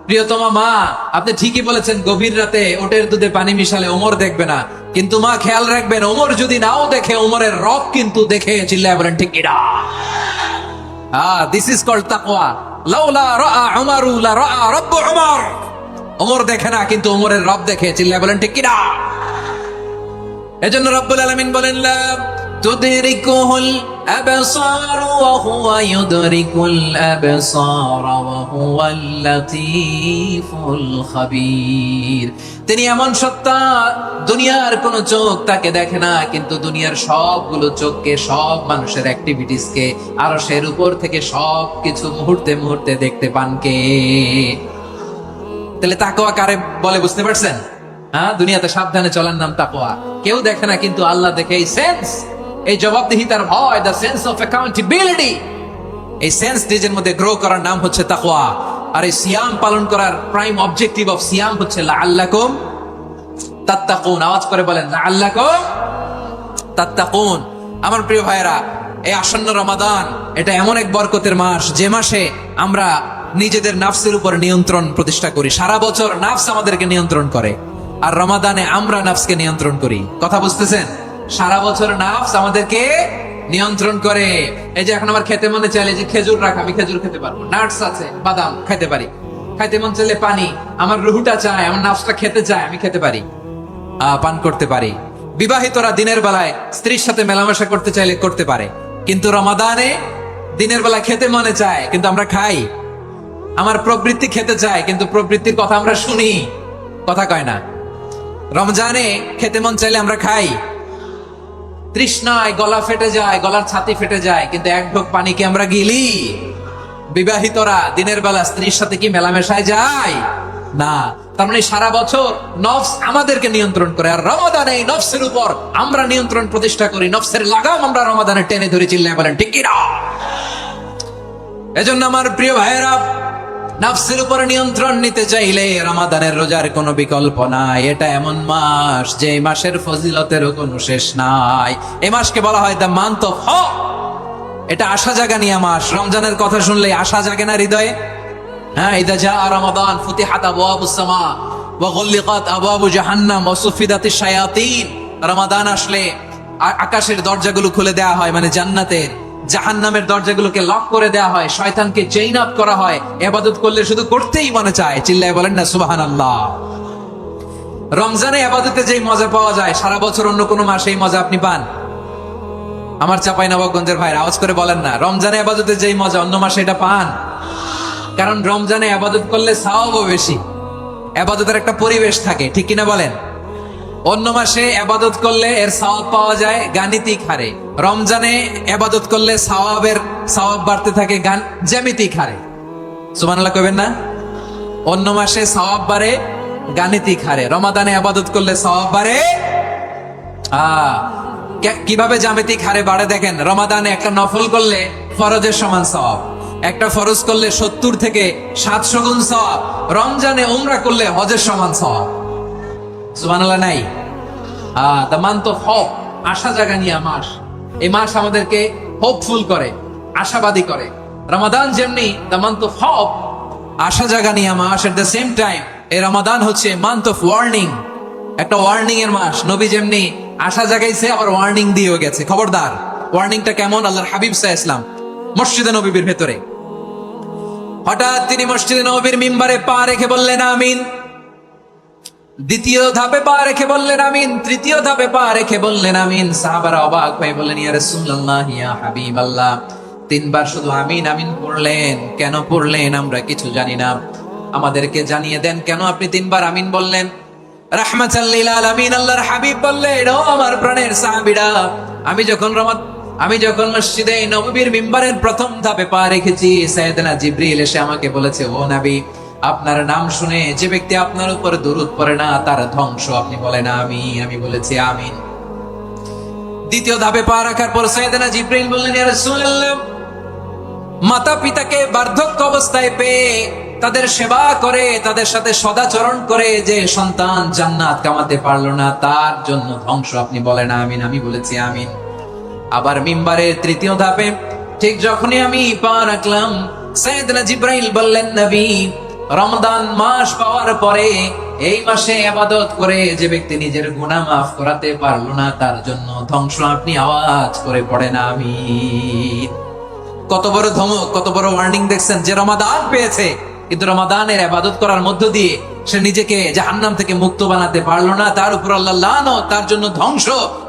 প্রিয়তমা মা, আপনি ঠিকই বলেছেন, গভীর রাতে ওটের দুধে পানি মিশালে ওমর দেখবে না, কিন্তু মা খেয়াল রাখবেন, ওমর যদি নাও দেখে, ওমরের রব কিন্তু দেখে। চিল্লায় বলেন ঠিক কিনা? দিস ইজ কল্ড তাকওয়া। লাউলা রাআ উমরু লা রাআ রাব্বু উমর। ওমর দেখে না, কিন্তু ওমরের রব দেখে। চিল্লায় বলেন ঠিক কিনা? এজন্য রব্বুল আলামিন বলেন, লা তুদরিকুহুল আবসার ওয়া হুয়া ইউদরিকুল আবসার ওয়া হুয়াল লাতীফুল খাবীর। তিনি এমন সত্তা, দুনিয়ার কোন চোখ তাকে দেখে না, কিন্তু দুনিয়ার সবগুলো চোখকে, সব মানুষের অ্যাক্টিভিটিসকে, আরশের উপর থেকে সবকিছু মুহূর্তে মুহূর্তে দেখতে পান কে? তাহলে তাকওয়া কারে বলে, বুঝতে পারছেন? হ্যাঁ, দুনিয়াতে সাবধানে চলার নাম তাকওয়া। কেউ দেখে না, কিন্তু আল্লাহ দেখে। এই সেন্স, এই জবাবদিহিতার ভয়, দ্য সেন্স অফ অ্যাকাউন্টেবিলিটি, এই সেন্স নিজের মধ্যে গ্রো করার নাম হচ্ছে তাকওয়া। আর এই সিয়াম পালন করার প্রাইম অবজেক্টিভ অফ সিয়াম হচ্ছে লাআল্লাকুম তাত্তাকুন। আওয়াজ করে বলেন, লাআল্লাকুম তাত্তাকুন। আমার প্রিয় ভাইরা, এই আসন্ন রমাদান, এটা এমন এক বরকতের মাস, যে মাসে আমরা নিজেদের নাফসের উপর নিয়ন্ত্রণ প্রতিষ্ঠা করি। সারা বছর নাফস আমাদেরকে নিয়ন্ত্রণ করে, আর রমাদানে আমরা নাফসকে নিয়ন্ত্রণ করি। কথা বুঝতেছেন? সারা বছর নাফস আমাদেরকে নিয়ন্ত্রণ করে। এই যে এখন আমার খেতে মনে চাইলে যে খেজুর রাখ, আমি খেজুর খেতে পারবো, নাটস আছে, বাদাম খেতে পারি। খাইতে মন চাইলে পানি, আমার রুহুটা চায়, আমার নাফসটা খেতে চায়, আমি খেতে পারি, পান করতে পারি। বিবাহিতরা দিনের বেলায় স্ত্রীর সাথে মেলামেশা করতে চাইলে করতে পারে, কিন্তু রমাদানে দিনের বেলা খেতে মনে চায়, কিন্তু আমরা খাই। আমার প্রবৃত্তি খেতে চায়, কিন্তু প্রবৃত্তির কথা আমরা শুনি, কথা কয় না। রমজানে খেতে মন চাইলে আমরা খাই, তৃষ্ণায় গলা ফেটে যায়, গলার ছাতি ফেটে যায়, কিন্তু এক ঢোক পানিকে আমরা গিলি। বিবাহিতরা দিনের বেলা স্ত্রীর সাথে কি মেলামেশায় যায়? না। তার মানে সারা বছর নফস আমাদেরকে নিয়ন্ত্রণ করে, আর রমাদানে এই নফসের উপর আমরা নিয়ন্ত্রণ প্রতিষ্ঠা করি। নফসের লাগাম আমরা রমাদানে টেনে ধরে। চিল্লায় বলেন ঠিক কিনা? এজন্য আমার প্রিয় ভাইয়েরা, নাফসের উপর নিয়ন্ত্রণ নিতে চাইলে রমাদানের রোজার কোনো বিকল্প নাই। এটা এমন মাস যে মাসের ফজিলতেরও কোনো শেষ নাই। এই মাসকে বলা হয় দ্য মান্থ অফ হোপ। এটা আশা জাগানিয়া মাস। রমজানের কথা শুনলে আশা জাগে না হৃদয়ে? হ্যাঁ, ইদা জা রমাদান ফুতিহাত আবওয়াবুস সামা ওয়া গুল্লিকাত আবওয়াবু জাহান্নাম ওয়া সুফিদাতিশ শায়াতিন। রমাদান আসলে আকাশের দরজাগুলো খুলে দেয়া হয়, মানে জান্নাতের। জাহান্নামের দরজাগুলোকে লক করে দেয়া হয়, শয়তানকে চেইন আপ করা হয়। ইবাদত করলে শুধু করতেই মনে চায়। চিল্লায় বলেন না সুবহানাল্লাহ। রমজানে ইবাদতে যেই মজা পাওয়া যায় সারা বছর অন্য কোনো মাসে এই মজা আপনি পান? আমার চাঁপাইনবাবগঞ্জের ভাইরা আওয়াজ করে বলেন না, রমজানে ইবাদতে যেই মজা অন্য মাসে এটা পান? কারণ রমজানে ইবাদত করলে সওয়াবও বেশি। ইবাদতের একটা পরিবেশ থাকে, ঠিক কিনা বলেন? অন্য মাসে ইবাদত করলে এর সওয়াব পাওয়া যায় গাণিতিক হারে। রমজানে ইবাদত করলে সওয়াব বাড়তে থাকে জ্যামিতিক হারে। সুবহানাল্লাহ কইবেন না? অন্য মাসে সওয়াব বাড়ে গাণিতিক হারে, রমাদানে ইবাদত করলে সওয়াব বাড়ে কিভাবে জ্যামিতিক হারে বাড়ে দেখেন। রমাদানে একটা নফল করলে ফরজের সমান সওয়াব, একটা ফরজ করলে 70 থেকে 700 গুণ সওয়াব। রমজানে উমরা করলে হজের সমান সওয়াব। সুবহানাল্লাহ নাই? দ্য মান্থ অফ হোপ, আশা জাগানিয়া মাস। এই মাস আমাদেরকে হোপফুল করে, আশাবাদী করে। রমাদান যেমনি দ্য মান্থ অফ হোপ, আশা জাগানিয়া মাস, এট দ্য সেম টাইম এই রমাদান হচ্ছে মান্থ অফ ওয়ার্নিং, একটা ওয়ার্নিং এর মাস। নবী যেমনি আশা জাগাইছে আবার ওয়ার্নিং দিয়েও গেছে, খবরদার। ওয়ার্নিংটা কেমন? আল্লাহর হাবিব সাল্লাল্লাহু আলাইহি ওয়াসাল্লাম মসজিদে নববীর ভেতরে হঠাৎ তিনি মসজিদে নববীর মিম্বারে পা রেখে বললেন আমিন। দ্বিতীয় ধাপে পা রেখে বললেন আমিন, তৃতীয় ধাপে পা রেখে বললেন আমিন। সাহাবারা অবাক হয়ে বললেন, ইয়া রাসূলুল্লাহ, ইয়া হাবিবাল্লাহ, 3 বার শুধু আমিন আমিন পড়লেন, কেন পড়লেন আমরা কিছু জানি না, আমাদেরকে জানিয়ে দেন কেন আপনি 3 বার আমিন বললেন। রাহমাতাল লিল আলামিন আল্লাহর হাবিব বললেন, ও আমার প্রাণের সাহাবীরা, আমি যখন মসজিদে নববীর মিম্বারের প্রথম ধাপে পা রেখেছি, সাইয়েদনা জিবরিল এসে আমাকে বলেছে, ও নবী, আপনার নাম শুনে যে ব্যক্তি আপনার উপর দুরূদ পড়ে না তার ধ্বংস। আপনি বলেন আমি বলেছি আমিন। দ্বিতীয় ধাপে পা রাখার পর সাইয়েদনা জিবরিল বললেন, ইয়া রাসূলুল্লাহ, মাতা পিতাকে বার্ধক্য অবস্থায় পেয়ে তাদের সেবা করে, তাদের সাথে সদাচরণ করে যে সন্তান জান্নাত কামাতে পারলো না তার জন্য ধ্বংস। আপনি বলেন আমিন। আমি বলেছি আমিন। আবার মিম্বারের তৃতীয় ধাপে ঠিক যখনই আমি পা রাখলাম, সাইয়েদনা জিবরাইল বললেন, নবী, রমজান মাস পাওয়ার পরে এই মাসে ইবাদত করে যে ব্যক্তি নিজের গুনাহ মাফ করাতে পারলো না তার জন্য ধ্বংস। আপনি আওয়াজ করে পড়েন আমিন। কত বড় ধমক, কত বড় ওয়ার্নিং দেখছেন। যে রমাদান পেয়েছে কিন্তু রমাদানের ইবাদত করার মধ্য দিয়ে সে নিজেকে জাহান্নাম থেকে মুক্ত বানাতে পারলো না, তার উপর আল্লাহ লানত, তার জন্য ধ্বংস।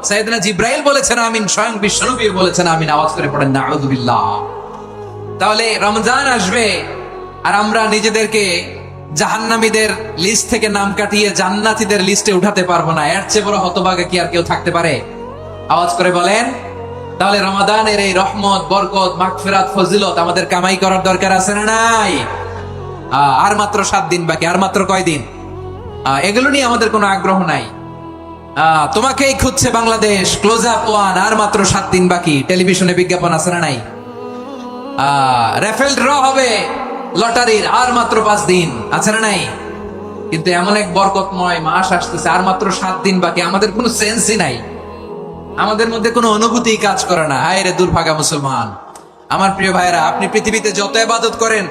সাইয়েদনা জিবরাইল বলেছেন আমিন, স্বয়ং বিশ্বনবী বলেছেন আমিন। আওয়াজ করে পড়েন নাউযুবিল্লাহ। তাহলে রমজান আসবে আর আমরা নিজেদেরকে জাহান্নামীদের লিস্ট থেকে নাম কাটিয়ে জান্নাতীদের লিস্টে উঠাতে পারবো না। এর চেয়ে বড় হতভাগা কি আর কেউ থাকতে পারে? আওয়াজ করে বলেন। তাহলে রমাদানের এই রহমত, বরকত, মাগফিরাত, ফজিলত আমাদের কামাই করার দরকার আছে না নাই? আর মাত্র 7 দিন বাকি। আর মাত্র কয় দিন? এগুলো নিয়ে আমাদের কোনো আগ্রহ নাই। তোমাকেই খুঁজছে বাংলাদেশ, ক্লোজ আপ 1, আর মাত্র 7 দিন বাকি। টেলিভিশনে বিজ্ঞাপন আছে না নাই? রেফেল ড্র হবে লটারির, আর মাত্র 5 দিন, আছে না নাই? কিন্তু এমন এক বরকতময় মাস আসতেছে, আর মাত্র 7 দিন বাকি। আমাদের কোনো সেন্সই নাই, আমাদের মধ্যে কোনো অনুভূতি কাজ করে না। হায় রে দুর্ভাগা মুসলমান। আমার প্রিয় ভাইরা, আপনি পৃথিবীতে যত ইবাদত করেন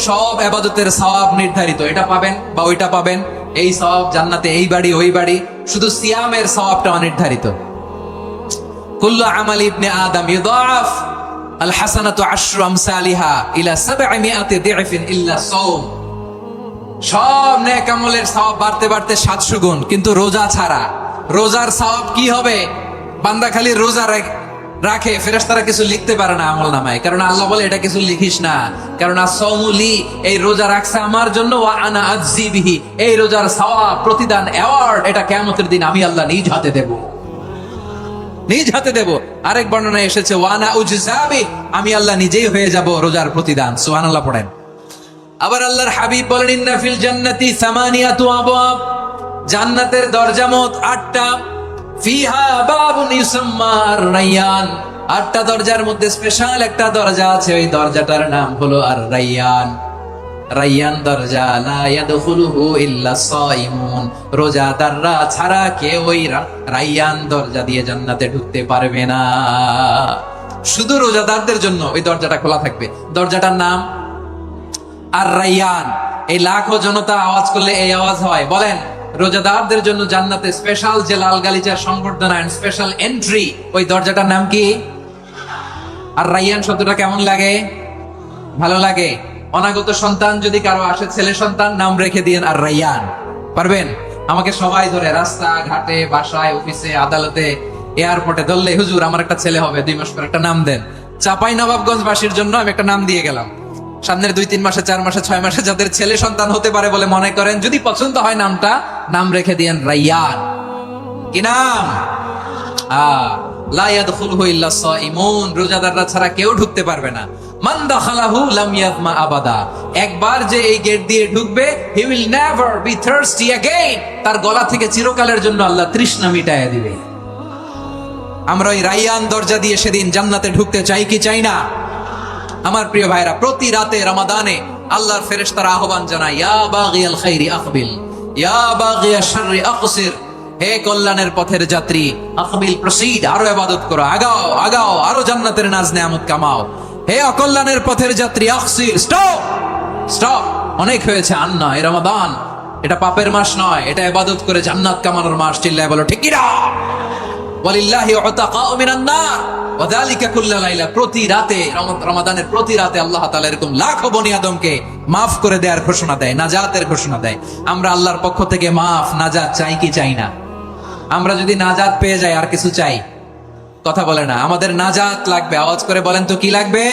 সব ইবাদতের সওয়াব নির্ধারিত। এটা পাবেন বা ওইটা পাবেন, এই সওয়াব জান্নাতে, এই বাড়ি ওই বাড়ি। শুধু সিয়ামের সওয়াবটা অনির্ধারিত। কুল্লু আমালি ইবনে আদম ইউদাফ আল হাসানাতু আশরু আমসালিহা ইলা 700 দি'ফিন ইল্লা সাওম। সব নেক আমলের সওয়াব বাড়তে বাড়তে 700 গুণ, কিন্তু রোজা ছাড়া। রোজার সওয়াব কি হবে? বান্দা খালি রোজা রাখে, ফেরেশতারা কিছু লিখতে পারে না আমল নামায়, কারণ আল্লাহ বলে এটা কিছু লিখিস না, কারণ আসসাউমুলি, এই রোজা রাখছে আমার জন্য, ওয়া আনা আজজি বিহি, এই রোজার সওয়াব, প্রতিদান, অ্যাওয়ার্ড এটা কিয়ামতের দিন আমি আল্লাহ নিজ হাতে দেব, নিজ হাতে দেব। আরেক বর্ণনায় এসেছে ওয়া আনা উজজাবি, আমি আল্লাহ নিজেই হয়ে যাব রোজার প্রতিদান। সুবহানাল্লাহ পড়েন। আবার আল্লাহর হাবিব বলেন, ইন্না ফিল জান্নাতি সামানিয়াতু আবওয়াব, জান্নাতের দরজা মোট 8টা। ফিহা বাবুন ইউসাম্মা আর-রায়্যান, 8টা দরজার মধ্যে স্পেশাল একটা দরজা আছে, ওই দরজাটার নাম হলো আর-রায়্যান। রাইয়ান দরজা লা ইয়াদখুলুহু ইল্লা সাইমুন, রোজাদাররা ছাড়া কেউ ওই রাইয়ান দরজা দিয়ে জান্নাতে ঢুকতে পারবে না। শুধু রোজাদারদের জন্য ওই দরজাটা খোলা থাকবে। দরজাটার নাম আর রাইয়ান। এই লাখো জনতা আওয়াজ করলে এই আওয়াজ হয়, বলেন রোজাদারদের জন্য জান্নাতে স্পেশাল যে লাল গালিচার সংবর্ধনা এন্ড স্পেশাল এন্ট্রি, ওই দরজাটার নাম কি? আর রাইয়ান শব্দটা কেমন লাগে? ভালো লাগে। অনাগত সন্তান যদি কারো আসে, ছেলে সন্তান, নাম রেখে দিয়েন আর রাইয়ান। পারবেন? আমাকে সবাই ধরে রাস্তা ঘাটে, বাসায়, অফিসে, আদালতে, এয়ারপোর্টে ধরলে, হুজুর আমার একটা ছেলে হবে, 2 মাস পর একটা নাম দেন। চাপাই নবাবগঞ্জ বাসীর জন্য আমি একটা নাম দিয়ে গেলাম। সামনের 2-3 মাসে, 4 মাসে, 6 মাসে যাদের ছেলে সন্তান হতে পারে বলে মনে করেন, যদি পছন্দ হয় নামটা, নাম রেখে দিয়েন রাইয়ান। কি নাম? লা ইয়াদখুলুহু ইল্লা সাইমুন, রোজাদাররা ছাড়া কেউ ঢুকতে পারবে না। মান দাখালাহু লাম ইয়াযমা আবাদা, একবার যে এই গেট দিয়ে ঢুকবে, he will never be thirsty again, তার গলা থেকে চিরকালের জন্য আল্লাহ তৃষ্ণা মিটায়া দিবে। আমরা ওই রাইয়ান দরজা দিয়ে সেদিন জান্নাতে ঢুকতে চাই কি চাই না? আমার প্রিয় ভাইরা, প্রতি রাতে রমাদানে আল্লাহর ফেরেশতারা আহ্বান জানায়, ইয়া বাগিয়াল খাইরি আকবিল, ইয়া বাগিয়াশ শাররি আকসির, হে কল্যাণের পথের যাত্রী, আকবিল প্রসিড, আরো ইবাদত করো, আগাও আগাও, আরো জান্নাতের নাজ নেয়ামত কামাও। হে অকল্যাণের পথের যাত্রী, আকসির, স্টপ স্টপ, অনেক হয়েছে। আন্না, এই রমাদান এটা পাপের মাস নয়, এটা ইবাদত করে জান্নাত কামানোর মাস। চিল্লায় বলো ঠিক কি না? ওয়ালিল্লাহি উতাকাউ মিনান নার ওয়া যালিকা কুল্লা লাইলা, প্রতি রাতে, রমাদানের প্রতি রাতে আল্লাহ তাআলা এরকম লাখো বনি আদমকে maaf করে দেওয়ার ঘোষণা দেয়, নাজাতের ঘোষণা দেয়। আমরা আল্লাহর পক্ষ থেকে মাফ, নাজাত চাই কি চাই না? আমরা যদি নাজাত পেয়ে যাই আর কিছু চাই? কথা বলে না। আমাদের নাজাত লাগবে, আওয়াজ করে বলেন তো কি লাগবে?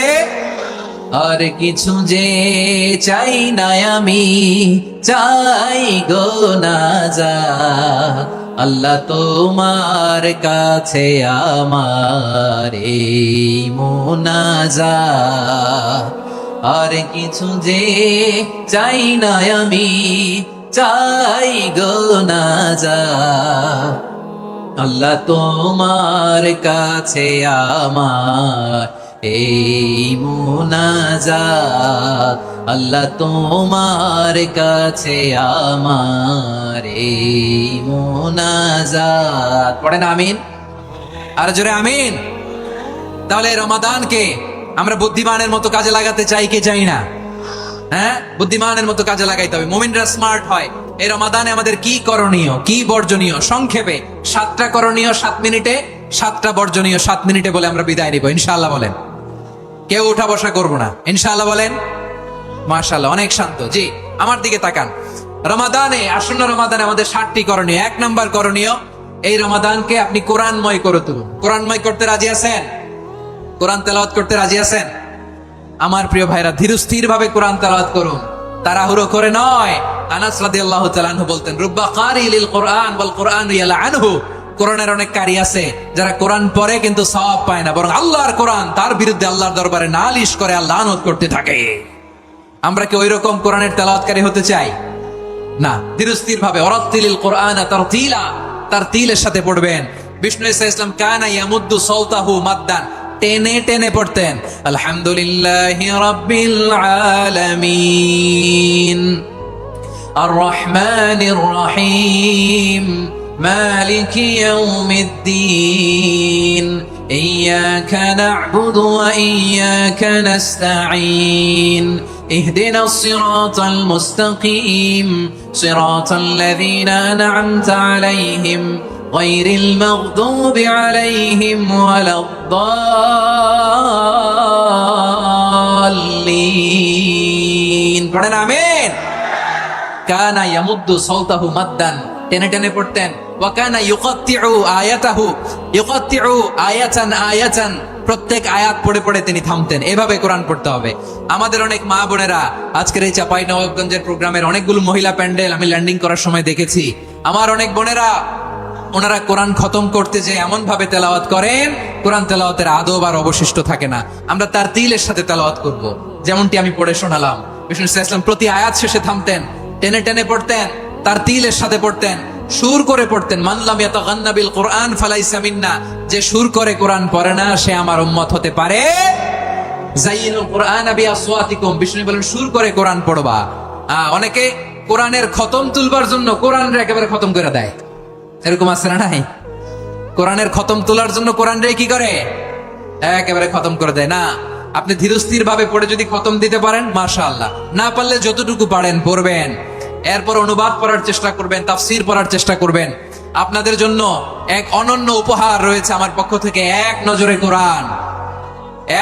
আর কিছু যে চাই না আমি, চাই গো নাজাত, আল্লাহ তোমার কাছে আমার এই মুনাজাত। আর কিছু যে চাই না আমি, চাই গো নাজাত, আল্লাহ তোমার কাছে আমার এই মুনাজাত, আল্লাহ তোমার কাছে আমার এই মুনাজাত। পড়েন আমিন, আর জোরে আমিন। তাহলে রমাদানকে আমরা বুদ্ধিমানের মতো কাজে লাগাতে চাই কি চাই না? হ্যাঁ, বুদ্ধিমানের মতো কাজে লাগাইতে হবে। মুমিনরা স্মার্ট হয়। এই রমাদানে আমাদের কি করণীয়, কি বর্জনীয়, সংক্ষেপে 7টা করণীয় 7 মিনিটে, 7টা বর্জনীয় 7 মিনিটে বলে আমরা বিদায় নিব ইনশাআল্লাহ। বলেন, কেউ উঠা বসা করবো না ইনশাআল্লাহ। বলেন মাশাআল্লাহ, অনেক শান্ত। জি, আমার দিকে তাকান। রমাদানে, আসন্ন রমাদানে আমাদের 7টি করণীয়। 1 নাম্বার করণীয়, এই রমাদানকে আপনি কোরআনময় করে তুলুন। কোরআনময় করতে রাজি আছেন? কোরআন তেলাওয়াত করতে রাজি আছেন? আমার প্রিয় ভাইরা, ধীরস্থির ভাবে কোরআন তেলাওয়াত করুন, তাড়াহুড়ো করে নয়। আনাস রাদিয়াল্লাহু তাআলা আনহু বলতেন, রুব্বা কারি লিল কোরআন ওয়াল কোরআনু ইয়ালআনহু, কোরআনের অনেক কারি আছে যারা কোরআন পড়ে কিন্তু সওয়াব পায় না, বরং আল্লাহর কোরআন তার বিরুদ্ধে আল্লাহর দরবারে নালিশ করে আর লানত করতে থাকে। আমরা কি ওইরকম কোরআনের তেলাওয়াতকারী হতে চাই? না। ধীরস্থির ভাবে, ওয়ারাত্তিলিল কোরআনা তারতিলা, তারতিলের সাথে পড়বেন। বিষ্ণু ইসা ইসলাম কানা ইয়ামুদ্দু সাওতাহু মাদ্দান, টেনে টেনে পড়তেন। আলহামদুলিল্লাহি রাব্বিল আলামিন আর রহমানির রহিম মালিকি ইয়াউমিদ্দিন ইয়্যাকা না'বুদু ওয়া ইয়্যাকা নাস্তাঈন ইহদিনাস সিরাতাল মুস্তাকিম সিরাতাল লাযীনা আন'আমতা আলাইহিম গায়রিল মাগদুবি আলাইহিম ওয়ালাদ-দাল্লিন। পড়েন আমিন। কানা ইয়ামুদ্দু সাওতাহু মাদ্দান, টেনে টেনে পড়তেন। ওয়া কানা ইউকাত্তিউ আয়াতাহু, ইউকাত্তিউ আয়াতান আয়াতান, প্রত্যেক আয়াত পড়ে পড়ে তিনি থামতেন। এভাবে কোরআন পড়তে হবে। আমাদের অনেক মা বোনেরা, আজকের এই চাঁপাইনবাবগঞ্জের প্রোগ্রামের অনেকগুলো মহিলা প্যান্ডেল আমি ল্যান্ডিং করার সময় দেখেছি। আমার অনেক বোনেরা, ওনারা কোরআন খতম করতে যে এমন ভাবে তেলাওয়াত করেন, কোরআন তেলাওয়াতের আদব আর অবশিষ্ট থাকে না। আমরা তার তিলের সাথে তেলাওয়াত করব, যেমনটি আমি পড়ে শোনালাম। বিষ্ণু ইসলাম প্রতি আয়াত শেষে থামতেন, টেনে টেনে পড়তেন, তার তিলের সাথে পড়তেন, সুর করে পড়তেন। মান লাম ইয়াতাগান্না বিল কোরআন ফালাইসা মিন্না, যে সুর করে কোরআন পড়ে না সে আমার উম্মত হতে পারে যাইয়িনুল কুরআন বিআসওয়াতিকুম, বিষ্ণু বলেন সুর করে কোরআন পড়বা। অনেকে কোরআনের খতম তুলবার জন্য কোরআনরে একেবারে খতম করে দেয়, এরকম আছে না নাই? কোরআনের খতম তোলার জন্য কোরআনরে কি করে, একেবারে খতম করে দেয়। না, আপনি ধীরস্থির ভাবে পড়ে যদি খতম দিতে পারেন মাশাআল্লাহ, না পারলে যতটুকু পারেন পড়বেন, এরপর অনুবাদ পড়ার চেষ্টা করবেন, তাফসীর পড়ার চেষ্টা করবেন। আপনাদের জন্য এক অনন্য উপহার রয়েছে আমার পক্ষ থেকে, এক নজরে কোরআন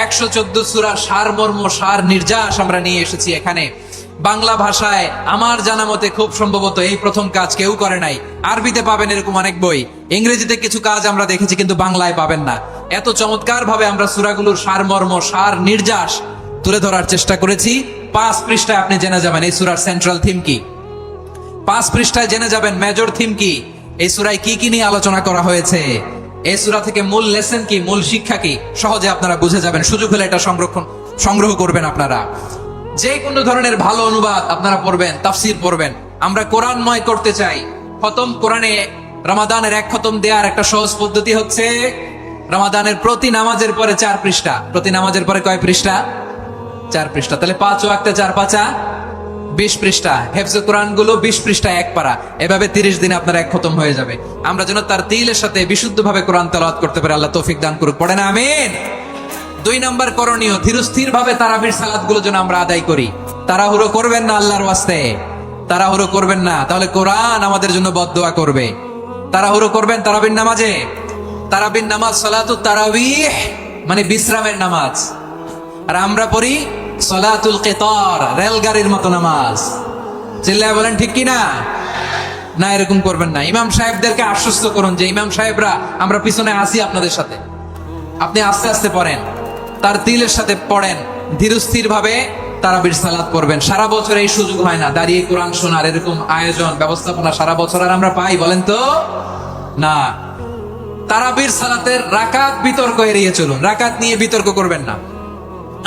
114 সূরা সারমর্ম সার নির্যাস আমরা নিয়ে এসেছি এখানে বাংলা ভাষায়। আমার জানা মতে খুব সম্ভবত এই প্রথম কাজ কেউ করে নাই। আরবিতে পাবেন এরকম অনেক বই, ইংরেজিতে কিছু কাজ আমরা দেখেছি, কিন্তু বাংলায় পাবেন না। এত চমৎকার ভাবে আমরা সূরাগুলোর সারমর্ম সার নির্যাস তুলে ধরার চেষ্টা করেছি। 5 পৃষ্ঠায় আপনি জেনে যাবেন এই সূরার সেন্ট্রাল থিম কি, 5 পৃষ্ঠায় জেনে যাবেন মেজর থিম কি, এই সূরায় কি কি নিয়ে আলোচনা করা হয়েছে, এই সূরা থেকে মূল লেসন কি, মূল শিক্ষা কি, সহজে আপনারা বুঝে যাবেন। সুযোগ হলে এটা সংগ্রহ করবেন আপনারা। যে কোনো ধরনের ভালো অনুবাদ আপনারা পড়বেন, তাফসীর পড়বেন। আমরা কোরআনময় করতে চাই। খতম কোরআনে রমাদানের 1 খতম দেওয়ার একটা সহজ পদ্ধতি হচ্ছে রমাদানের প্রতি নামাজের পরে 4 পৃষ্ঠা। প্রতি নামাজের পরে কয় পৃষ্ঠা? 4 পৃষ্ঠা। তাহলে 5 ওয়াক্তে 4 পাঁচা 20 পৃষ্ঠা। হেফজে কোরআন গুলো 20 পৃষ্ঠা এক পারা, এভাবে 30 দিনে আপনার 1 খতম হয়ে যাবে। আমরা যেন তার তিলের সাথে বিশুদ্ধভাবে কোরআন তেলাওয়াত করতে পারি, আল্লাহ তৌফিক দান করুক। পড়েন আমিন। 2 নম্বর করণীয়, ধীরস্থির ভাবে তারাবির সালাত গুলো যেন আমরা আদায় করি। তাড়াহুড়ো করবেন না আল্লাহর ওয়াস্তে, তাড়াহুড়ো করবেন না, তাহলে কোরআন আমাদের জন্য বদদোয়া করবে। তাড়াহুড়ো করবেন তারাবির নামাজে। তারাবির নামাজ সালাতুত তারাবিহ মানে বিশ্রামের নামাজ, আর আমরা পড়ি সালাতুল কিতার, রেলগাড়ির মতো নামাজ। চিল্লায় বলেন ঠিক কি না? না, এরকম করবেন না। ইমাম সাহেবদেরকে আশ্বস্ত করুন যে ইমাম সাহেবরা আমরা পিছনে আসি আপনাদের সাথে, আপনি আস্তে আস্তে পড়েন, তার তিলের সাথে পড়েন, ধীরস্থির ভাবে তারাবির সালাত পড়বেন। সারা বছর এই সুযোগ হয় না দাঁড়িয়ে কোরআন শোনার, এরকম আয়োজন ব্যবস্থাপনা সারা বছর আর আমরা পাই বলেন তো না। তারাবির সালাতের রাকাত বিতর্ক এড়িয়ে চলুন, রাকাত নিয়ে বিতর্ক করবেন না।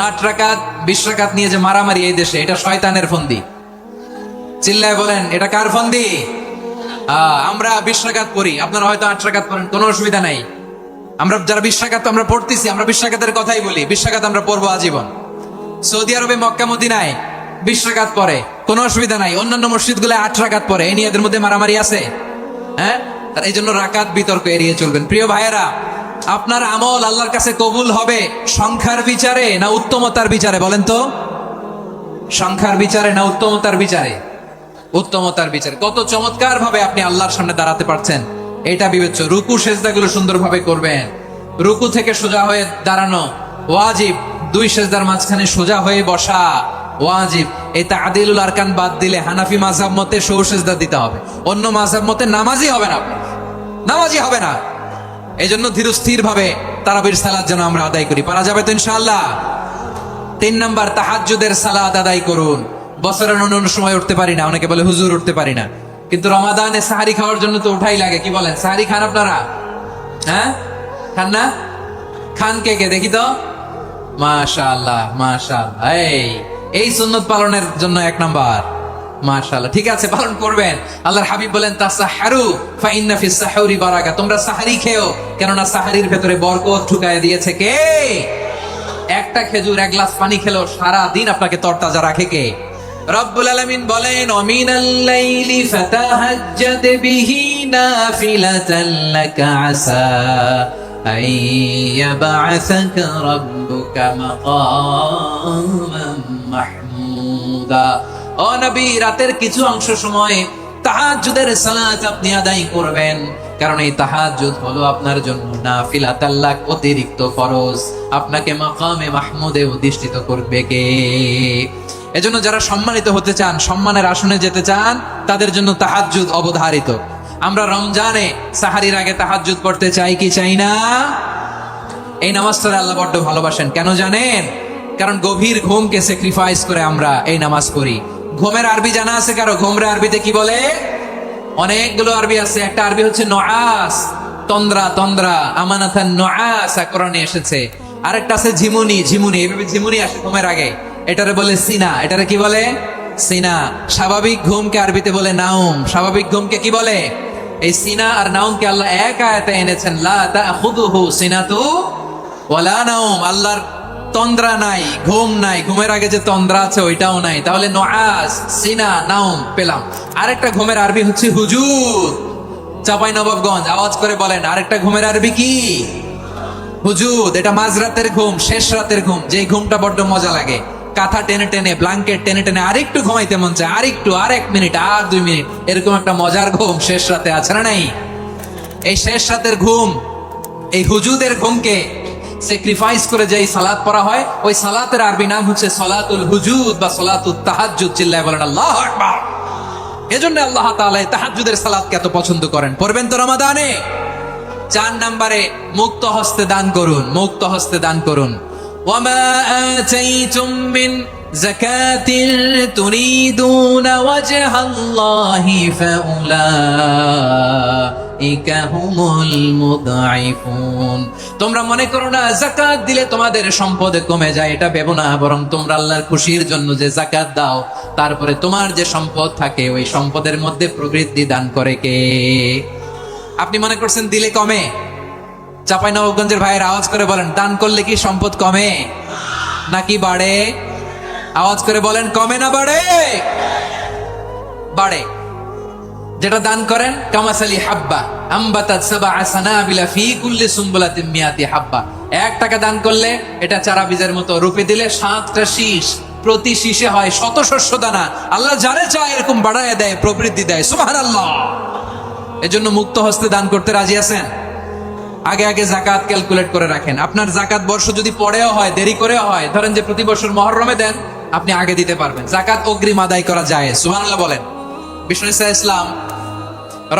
8 রাকাত 20 রাকাত নিয়ে যে মারামারি এই দেশে, এটা শয়তানের ফন্দি। চিল্লায় বলেন এটা কার ফন্দি? আমরা 20 রাকাত পড়ি, আপনারা হয়তো 8 রাকাত পড়েন, কোনো অসুবিধা নাই। আমরা যারা 20 রাকাত আমরা পড়তেছি, আমরা 20 রাকাতের কথাই বলি, 20 রাকাত আমরা পড়বো আজীবন। সৌদি আরবে মক্কা মদিনায় 20 রাকাত পড়ে, কোনো অসুবিধা নাই। অন্যান্য মসজিদ গুলো 8 রাকাত পড়ে, এই নিয়ে এদের মধ্যে মারামারি আছে? হ্যাঁ, এই জন্য রাকাত বিতর্ক এড়িয়ে চলবেন। প্রিয় ভাইয়েরা, আপনার আমল আল্লাহর কাছে কবুল হবে সংখ্যার বিচারে না উত্তমতার বিচারে? বলেন তো, সংখ্যার বিচারে না উত্তমতার বিচারে? উত্তমতার বিচারে। কত চমৎকার ভাবে আপনি আল্লাহর সামনে দাঁড়াতে পারছেন এটা বিবেচ্য। রুকু সেজদাগুলো সুন্দরভাবে করবেন, রুকু থেকে সোজা হয়ে দাঁড়ানো ওয়াজিব, 2 সেজদার মাঝখানে সোজা হয়ে বসা ওয়াজিব। এই তা'দিলুল আরকান বাদ দিলে হানাফি মাযহাব মতে সৌ সেজদা দিতে হবে, অন্য মাযহাব মতে নামাজই হবে না, আপনি নামাজই হবে না। এই জন্য ধীরস্থির ভাবে তারাবির সালাত যেন আমরা আদায় করি। পারা যাবে তো ইনশাআল্লাহ? 3 নাম্বার, তাহাজ্জুদের সালাত আদায় করুন। বছরের অন্য সময় উঠতে পারি না, অনেকে বলে হুজুর উঠতে পারি না, কিন্তু রমাদানে সাহারি খাওয়ার জন্য তো উঠাই লাগে। কি বলেন, সাহারি খান আপনারা? হ্যাঁ, খান না? খান কে কে দেখি তো? মাশাআল্লাহ মাশাআল্লাহ। এই সুন্নত পালনের জন্য 1 নাম্বার। মাশাআল্লাহ, ঠিক আছে, পালন করবেন। আল্লাহর হাবিব বলেন তাসাহহারু ফা ইন্না ফিস সাহুরি বারাকা, তোমরা সাহারি খেও, কেননা সাহারির ভেতরে বরকত ঢুকায় দিয়েছে কে? একটা খেজুর 1 গ্লাস পানি খেলো সারা দিন আপনাকে তরতাজা রাখে কে? রব্বুল আলামিন বলেন ওমিনাল লাইলি ফাতাহাজ্জাদ বিহি নাফিলাতান লাকা আসা আইয়াবআসাকা রাব্বুকা মাকামান মাহমুদা। ও নবী, রাতের কিছু অংশ সময় তাহাজ্জুদের সালাত আপনি আদায় করবেন, কারণ এই তাহাজ্জুদ হলো আপনার জন্য নাফিলাতাল লাক, অতিরিক্ত ফরজ। আপনাকে মাকামে মাহমুদে অধিষ্ঠিত করবে কে? এজন্য যারা সম্মানিত হতে চান, সম্মানের আসনে যেতে চান, তাদের জন্য তাহাজ্জুদ অবধারিত। আমরা রমজানে সাহারির আগে তাহাজ্জুদ পড়তে চাই কি চাই না? এই নামাজটা আল্লাহ বড্ড ভালোবাসেন। কেন জানেন? কারণ গভীর ঘুমকে স্যাক্রিফাইস করে আমরা এই নামাজ পড়ি। ঘুমের আরবি জানা আছে কারো? ঘুমরে আরবিতে কি বলে? অনেকগুলো আরবি আছে। একটা আরবি হচ্ছে নআস, তন্দ্রা, তন্দ্রা, আমানাতান নআস কোরআনে এসেছে। আরেকটা আছে ঝিমুনি, ঝিমুনি, এইভাবে ঝিমুনি আসে ঘুমের আগে, এটারে বলে সিনা। এটারে কি বলে? সিনা। স্বাভাবিক ঘুমকে আরবিতে বলে নাউম। স্বাভাবিক ঘুমকে কি বলে? এই সিনা আর নাউমকে আল্লাহ এক আয়াতে এনেছেন, লা তাখুযুহু সিনাতু ওয়ালা নাউম। আল্লাহর তন্দ্রা নাই, ঘুম নাই, ঘুমের আগে যে তন্দ্রা আছে ওইটাও নাই, তাহলে নুআস, সিনা, নাওম পেলাম। আরেকটা ঘুমের আরবি হচ্ছে হুজুর। চাঁপাইনবাবগঞ্জ আওয়াজ করে বলেন, আরেকটা ঘুমের আরবি কি? হুজুদ। এটা মাঝরাতের ঘুম, শেষ রাতের ঘুম, যে ঘুমটা বড্ড মজা লাগে। কাঁথা টেনে টেনে, ব্ল্যাঙ্কেট টেনে টেনে আরেকটু ঘুমাইতে মন চায়, আরেকটু, আর 1 মিনিট, আর 2 মিনিট, এরকম একটা মজার ঘুম শেষ রাতে আছে না নাই? এই শেষ রাতের ঘুম, এই হুজুদের ঘুমকে স্যাক্রিফাইস করে যেই সালাত পড়া হয়, ওই সালাতের আরবি নাম হচ্ছে সালাতুল হুজুদ বা সালাতুত তাহাজ্জুদ। চিল্লায় বলেন আল্লাহু আকবার। এজন্য আল্লাহ তাআলা তাহাজ্জুদের সালাতকে এত পছন্দ করেন। পড়বেন তো রমাদানে। 4 নম্বরে মুক্ত হস্তে দান করুন, মুক্ত হস্তে দান করুন। ওয়ামা আতাইতুম মিন যাকাতিন তুরিদুনা ওয়াজহাল্লাহি ফাউলাইকা হুমুল মুদঈফুন। তোমরা মনে করো না যাকাত দিলে তোমাদের সম্পদ কমে যায়, এটা ভেবো না, বরং তোমরা আল্লাহর খুশির জন্য যে যাকাত দাও, তারপরে তোমার যে সম্পদ থাকে ওই সম্পদের মধ্যে প্রবৃদ্ধি দান করে কে? আপনি মনে করছেন দিলে কমে? চাঁপাইনবাবগঞ্জের ভাইয়ের আওয়াজ করে বলেন, দান করলে কি সম্পদ কমে নাকি বাড়ে? আওয়াজ করে বলেন, কমে না বাড়ে? বাড়ে। যেটা দান করেন, কামাসালি হাব্বা আম্বাতাত সাবআ সানাবিলা ফি কুল্লি সুম্বুলাতিন মিয়াতি হাব্বা। 1 টাকা দান করলে এটা চারা বীজের মতো, রূপে দিলে 7টা শীষ, প্রতি শীষে হয় 100 শস্য দানা। আল্লাহ যারে চায় এরকম বাড়ায় দেয়, প্রবৃদ্ধি দেয়। সুবহানাল্লাহ। এজন্য মুক্ত হস্তে দান করতে রাজি আছেন? আগে আগে যাকাত ক্যালকুলেট করে রাখেন। আপনার যাকাত বর্ষ যদি পরেও হয়, দেরি করেও হয়, ধরেন যে প্রতি বছর মুহররমে দেন, আপনি আগে দিতে পারবেন। যাকাত অগ্রিম আদায় করা যায়। সুবহানাল্লাহ বলেন। বিষ্ণু ইসলাম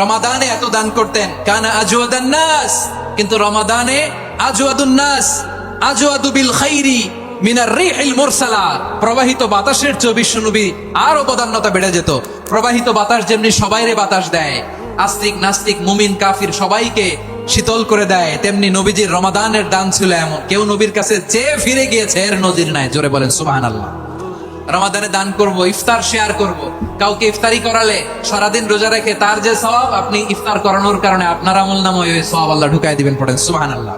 রমাদানে এত দান করতেন, কানা আজওয়াদান নাস, কিন্তু রমাদানে আজওয়াদুন নাস আজওয়াদু বিল খাইরি মিনার রিহিল মুরসালা। প্রবাহিত বাতাসের চেয়ে বিশ্বনবী আর অবদান্যতা বেড়ে যেত। প্রবাহিত বাতাস যেমনি সবাইরে বাতাস দেয়, আস্তিক নাস্তিক মুমিন কাফির সবাইকে শীতল করে দেয়, তেমনি নবীজির রমাদানের দান ছিল এমন, কেউ নবীর কাছে চেয়ে ফিরে গিয়েছে এর নজির নাই। জোরে বলেন সুবহানাল্লাহ। রমাদানে দান করব, ইফতার শেয়ার করব। কাউকে ইফতারি করালে সারাদিন রোজা রেখে তার যে সওয়াব, আপনি ইফতার করানোর কারণে আপনার আমলনামায় ওই সওয়াব আল্লাহ ঢুকায় দিবেন। পড়েন সুবহানাল্লাহ।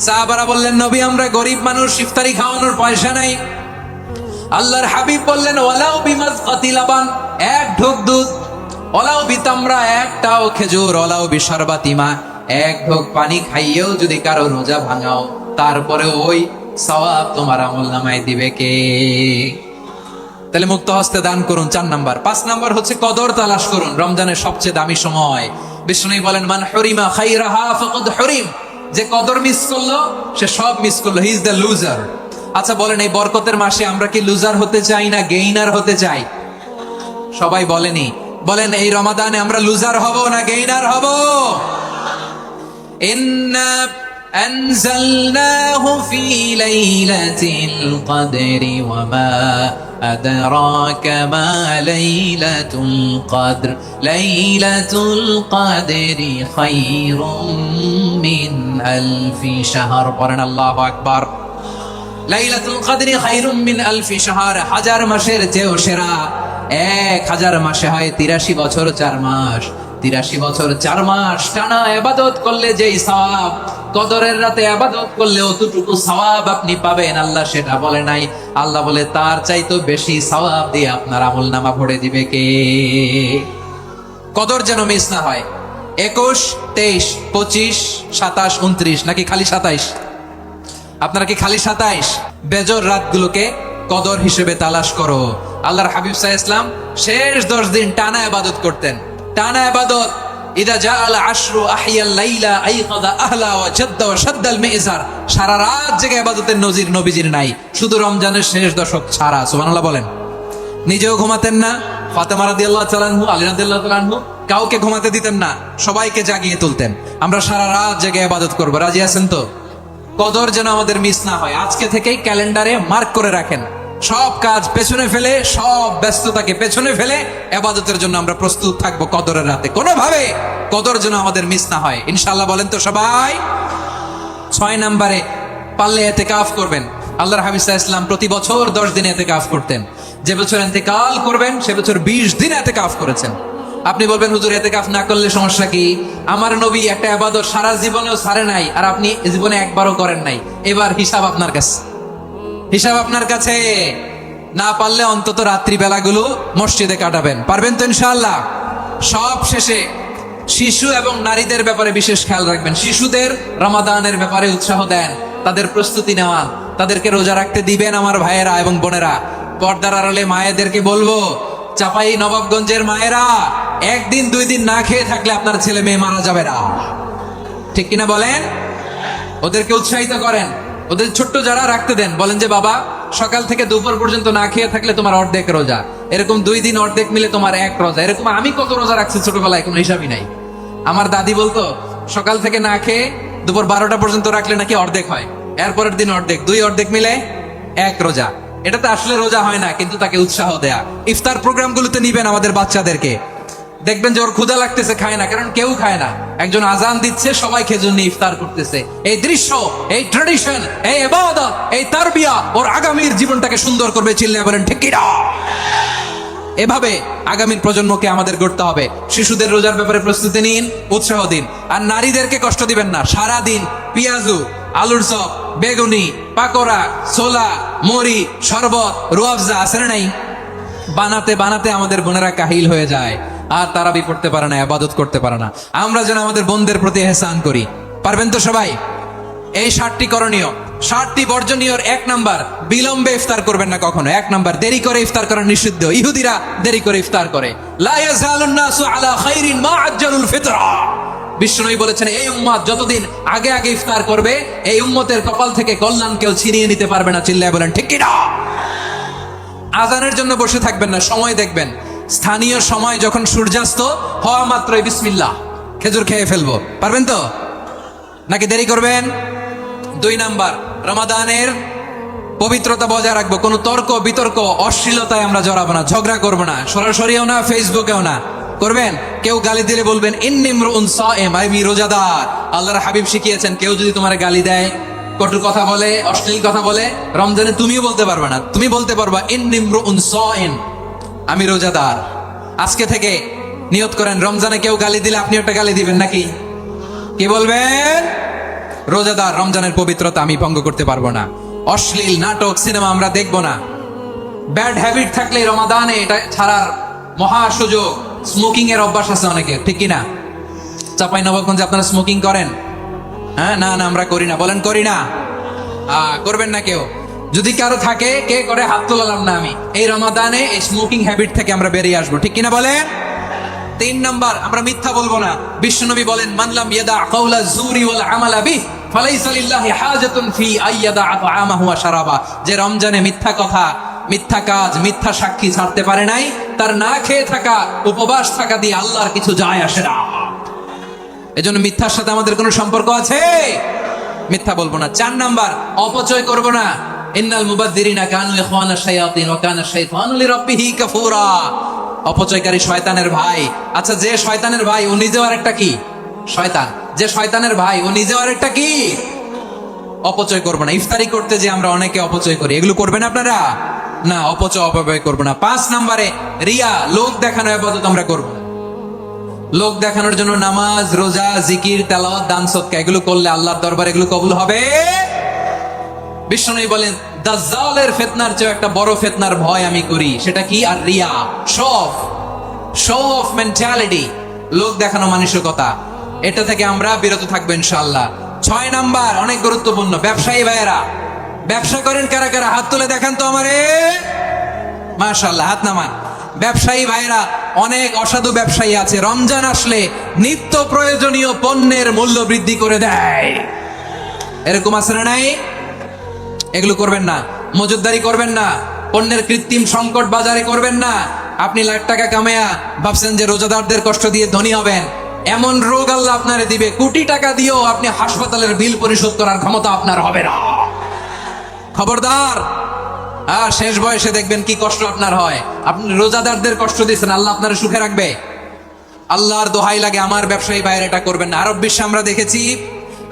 সাহাবারা বললেন, নবী আমরা গরিব মানুষ, ইফতারি খাওয়ানোর পয়সা নাই। আল্লাহর হাবিব বললেন, ওয়ালাউ বিমাজকাতি লাবান, 1 ঢোক দুধ, ওয়ালাউ বিতামরা, 1টাও খেজুর, ওয়ালাউ বিশারবাতিমা, 1 ঢোক পানি খাইয়েও যদি কারো রোজা ভাঙাও, তারপরে ওই সওয়াব তোমার আমলনামায় দিবে কে? তাহলে মুক্ত হস্তে দান করুন, 4 নাম্বার। 5 নাম্বার হচ্ছে কদর তালাশ করুন। রমজানের সবচেয়ে দামি সময়। বিষ্ণু বলেন, মান হুরিমা খাইরাহা ফাকাদ হুরিম। যে কদর মিস করলো সে সব মিস করলো, হি ইজ দ্য লুজার। আচ্ছা বলেন, এই বরকতের মাসে আমরা কি লুজার হতে চাই না গেইনার হতে চাই? সবাই বলেনি, বলেন এই রমাদানে আমরা লুজার হব না গেইনার হব? ইন্না أنزلناه في ليلة القدر وما أدراك ما ليلة القدر ليلة القدر خير من ألف شهر قرن الله أكبر লাইলাতুল কদরি খায়রুম মিন আলফি শাহর। 1000 মাসের চেয়েও সেরা। 1000 মাসে হয় 83 বছর 4 মাস। 83 বছর 4 মাস টানা ইবাদত করলে যেই সওয়াব, কদরের রাতে ইবাদত করলে অতটুকু সওয়াব আপনি পাবেন, আল্লাহ সেটা বলে নাই। আল্লাহ বলে তার চাইতো বেশি সওয়াব দিয়ে আপনার আমলনামা ভরে দিবে কে? কদর যেন মিস না হয়। 21, 23, 25, 27, 29 নাকি খালি 27? আপনারা কি খালি 27? বেজর রাতগুলোকে কদর হিসেবে তালাশ করো। আল্লাহর হাবিব সাল্লাল্লাহু আলাইহি ওয়াসাল্লাম শেষ 10 দিন টানা ইবাদত করতেন, টানা ইবাদত। ইদা জাআল আশরু আহিয়াল লাইলা আইকাযা আহলা ওয়া জাদ্দা ওয়া শাদ্দাল মিজার। সারা রাত জেগে ইবাদতের নজির নবীজির নাই, শুধু রমজানের শেষ দশক ছাড়া। সুবহানাল্লাহ বলেন। নিজেও ঘুমাতেন না, ফাতেমা রাদিয়াল্লাহু তাআলা আনহু, আলী রাদিয়াল্লাহু তাআলা আনহু কাউকে ঘুমাতে দিতেন না, সবাইকে জাগিয়ে তুলতেন। আমরা সারা রাত জেগে ইবাদত করব, রাজি আছেন তো? কদর যেন আমাদের মিস না হয়। আজকে থেকেই ক্যালেন্ডারে মার্ক করে রাখেন, সব কাজ পেছনে ফেলে, সব ব্যস্ততাকে পেছনে ফেলে ইবাদতের জন্য আমরা প্রস্তুত থাকবো কদরের রাতে। কোনোভাবে কদর যেন আমাদের মিস না হয়, ইনশাআল্লাহ। বলেন তো সবাই। 6 নম্বরে পারলে ইতিকাফ করবেন। আল্লাহর হাবিব সাল্লাল্লাহু আলাইহি ওয়াসাল্লাম প্রতি বছর 10 দিন ইতিকাফ করতেন। যে বছর ইন্তেকাল করবেন সে বছর 20 দিন ইতিকাফ করেছেন। আপনি বলবেন, হুজুর ইতিকাফ না করলে সমস্যা কি? আমার নবী একটা ইবাদত সারা জীবনেও ছাড়ে নাই, আর আপনি জীবনে একবারও করেন নাই। এবার হিসাব আপনার কাছে। হিসাব আপনার কাছে। না পারলে অন্তত রাত্রি বেলাগুলো মসজিদে কাটাবেন, পারবেন তো ইনশাআল্লাহ। সব শেষে শিশু এবং নারীদের ব্যাপারে বিশেষ খেয়াল রাখবেন। শিশুদের রমাদানের ব্যাপারে উৎসাহ দেন, তাদের প্রস্তুতি নেওয়ান, তাদেরকে রোজা রাখতে দিবেন আমার ভাইয়েরা এবং বোনেরা। পর্দার আড়ালে মায়েদেরকে বলবো, চাপাই নবাবগঞ্জের মায়েরা, একদিন 2 দিন না খেয়ে থাকলে আপনার ছেলে মেয়ে মারা যাবে না, ঠিক কিনা বলেন? ওদেরকে উৎসাহিত করেন, ওদের ছোট্ট যারা রাখতে দেন, বলেন যে বাবা সকাল থেকে দুপুর পর্যন্ত না খেয়ে থাকলে তোমার অর্ধেক রোজা, এরকম 2 দিন অর্ধেক মিলে তোমার 1 রোজা। এরকম আমি কত রোজা রাখছি ছোটবেলায় কোনো হিসাবই নাই। আমার দাদি বলতো সকাল থেকে না খেয়ে দুপুর 12টা পর্যন্ত রাখলে নাকি অর্ধেক হয়, এরপরের দিন অর্ধেক, 2 অর্ধেক মিলে 1 রোজা। এটা তো আসলে রোজা হয় না, কিন্তু তাকে উৎসাহ দেয়া। ইফতার প্রোগ্রামগুলোতে নিবেন আমাদের বাচ্চাদেরকে, দেখবেন যে ওর ক্ষুধা লাগতেছে, খায় না, কারণ কেউ খায় না, একজন আজান দিচ্ছে, সবাই খেজুর নিয়ে ইফতার করতেছে। এই দৃশ্য, এই ট্র্যাডিশন, এই ইবাদত, এই তারবিয়া ওর আগামীর জীবনটাকে সুন্দর করবে। চিল্লায় বলেন ঠিক কি না? এভাবে আগামীর প্রজন্মকে আমাদের গড়তে হবে। শিশুদের রোজার ব্যাপারে প্রস্তুতি নিন, উৎসাহ দিন। আর নারীদেরকে কষ্ট দিবেন না। সারা দিন পেঁয়াজু, আলুর চপ, বেগুনি, পাকোড়া, ছোলা, মুড়ি, শরবত, রুয়াবজা আছে না নাই, বানাতে বানাতে আমাদের বোনেরা কাহিল হয়ে যায়, আর তারাবি পড়তে পারে না, ইবাদত করতে পারে না। আমরা যেন আমাদের বোনদের প্রতি ইহসান করি। পারবেন তো সবাই? এই 7টি করণীয়, 7টি বর্জনীয়। 1 নাম্বার, বিলম্বে ইফতার করবেন না কখনো। 1 নাম্বার, দেরি করে ইফতার করা নিষিদ্ধ। ইহুদিরা দেরি করে ইফতার করে। লা ইয়াজালুন নাসু আলা খাইরিন মা আজ্জালুল ফিতরা। বিশ্বনবী বলেছেন এই উম্মত যতদিন আগে আগে ইফতার করবে, এই উম্মতের কপাল থেকে কল্যাণ কেউ ছিনিয়ে নিতে পারবে না। চিল্লায় বলেন ঠিক কি না? আজানের জন্য বসে থাকবেন না, সময় দেখবেন। স্থানীয় সময় যখন সূর্যাস্ত হওয়া মাত্রই বিসমিল্লাহ, খেজুর খেয়ে ফেলবো। পারবেন তো নাকি দেরি করবেন? 2 নাম্বার, রমাদানের পবিত্রতা বজায় রাখবো। কোনো তর্ক বিতর্ক অশ্লীলতায় আমরা জড়াবো না, ঝগড়া করবো না, সরাসরিও না, ফেসবুকেও না। করবেন কেউ গালি দিলে বলবেন ইন্নী ইমরুউন সায়েম, আমি রোজাদার। আল্লাহর হাবিব শিখিয়েছেন কেউ যদি তোমার গালি দেয়, কটু কথা বলে, অশ্লীল কথা বলে, রমজানে তুমিও বলতে পারবে না, তুমি বলতে পারবা ইন্নী ইমরুউন সায়েম, আমি রোজাদার। আজকে থেকে নিয়ত করেন, রমজানে কেউ গালি দিলে আপনি একটা গালি দিবেন নাকি? কি বলবেন? রোজাদার, রমজানের পবিত্রতা আমি ভঙ্গ করতে পারবো না। অশ্লীল নাটক, সিনেমা আমরা দেখবো না। ব্যাড হ্যাবিট থাকলে রমাদানে এটা ছাড়ার মহা সুযোগ। স্মোকিং এর অভ্যাস আছে অনেকের, ঠিক কিনা? চাপাই নবাবগঞ্জে আপনারা স্মোকিং করেন? হ্যাঁ, না না আমরা করি না। বলেন করি না? করবেন না কেউ? যদি কারো থাকে, কে করে হাত তোলালাম না আমি। এই রমাদানে এই স্মোকিং হ্যাবিট থেকে আমরা বেরিয়ে আসবো, ঠিক কিনা বলেন? 3 নাম্বার, আমরা মিথ্যা বলবো না। বিশ্বনবী বলেন মানলাম ইয়াদা কাওলা যুরি ওয়াল আমালা বিহি ফালাইসা লিল্লাহি হাজাতুন ফি আইয়াদা আতআমাহু ওয়া শারাবা। যে রমজানে মিথ্যা কথা, মিথ্যা কাজ, মিথ্যা সাক্ষী ছাড়তে পারে নাই, তার না খেয়ে থাকা, উপবাস থাকা দিয়ে আল্লাহর কিছু যায় আসে না। এজন্য মিথ্যার সাথে আমাদের কোনো সম্পর্ক আছে? মিথ্যা বলবো না। 4 নাম্বার, অপচয় করবো না। ইন্নাল মুবাযযিরিনা কানু ইখওয়ানাশ শায়াতিন ওয়া কানা শাইতানু লিরাব্বিহি কাফুরা। অপচয়কারী শয়তানের ভাই। আচ্ছা, যে শয়তানের ভাই ও নিজেও আরেকটা কি? শয়তান। যে শয়তানের ভাই ও নিজেও আরেকটা কি? অপচয় করবো না। ইফতারি করতে যে আমরা অনেকে অপচয় করি, এগুলো করবেন আপনারা? না, অপচয় অপব্যয় করবো না। 5 নাম্বারে, রিয়া, লোক দেখানো ইবাদত আমরা করবো না। লোক দেখানোর জন্য নামাজ, রোজা, জিকির, তেলাওয়াত, দান, সদকা এগুলো করলে আল্লাহর দরবারে এগুলো কবুল হবে? বিশ্বনবী বলেন দাজ্জালের ফিতনার চেয়ে একটা বড় ফিতনার ভয় আমি করি, সেটা কি? আর রিয়া, শো অফ মেন্টালিটি, লোক দেখানো মানসিকতা। এটা থেকে আমরা বিরত থাকবো ইনশাআল্লাহ। 6 নাম্বার, অনেক গুরুত্বপূর্ণ। ব্যবসায়ী ভাইয়েরা, ব্যবসা করেন কারা কারা? হাত তুলে দেখান তো আমারে। মাশাআল্লাহ, হাত নামান। ব্যবসায়ী ভাইয়েরা, অনেক অসাধু ব্যবসায়ী আছে, রমজান আসলে নিত্য প্রয়োজনীয় পণ্যের মূল্য বৃদ্ধি করে দেয়। এরকম আছে না নাই? এগুলো করবেন না। মজুদদারি করবেন না। পণ্যের কৃত্রিম সংকট বাজারে করবেন না। আপনি লাখ টাকা কামায়া ভাবছেন যে রোজাদারদের কষ্ট দিয়ে ধনী হবেন, এমন রোগ আল্লাহ আপনারে দিবে, কোটি টাকা দিয়েও আপনি হাসপাতালের বিল পরিশোধ করার ক্ষমতা আপনার হবে না। খবরদার। আর শেষ বয়সে দেখবেন কি কষ্ট আপনার হয়। আপনি রোজাদারদের কষ্ট দিচ্ছেন, আল্লাহ আপনার সুখে রাখবে? আল্লাহর দোহাই লাগে, আমার ব্যবসায়ী ভাইয়ের এটা করবেন না। আরব বিশ্বে আমরা দেখেছি,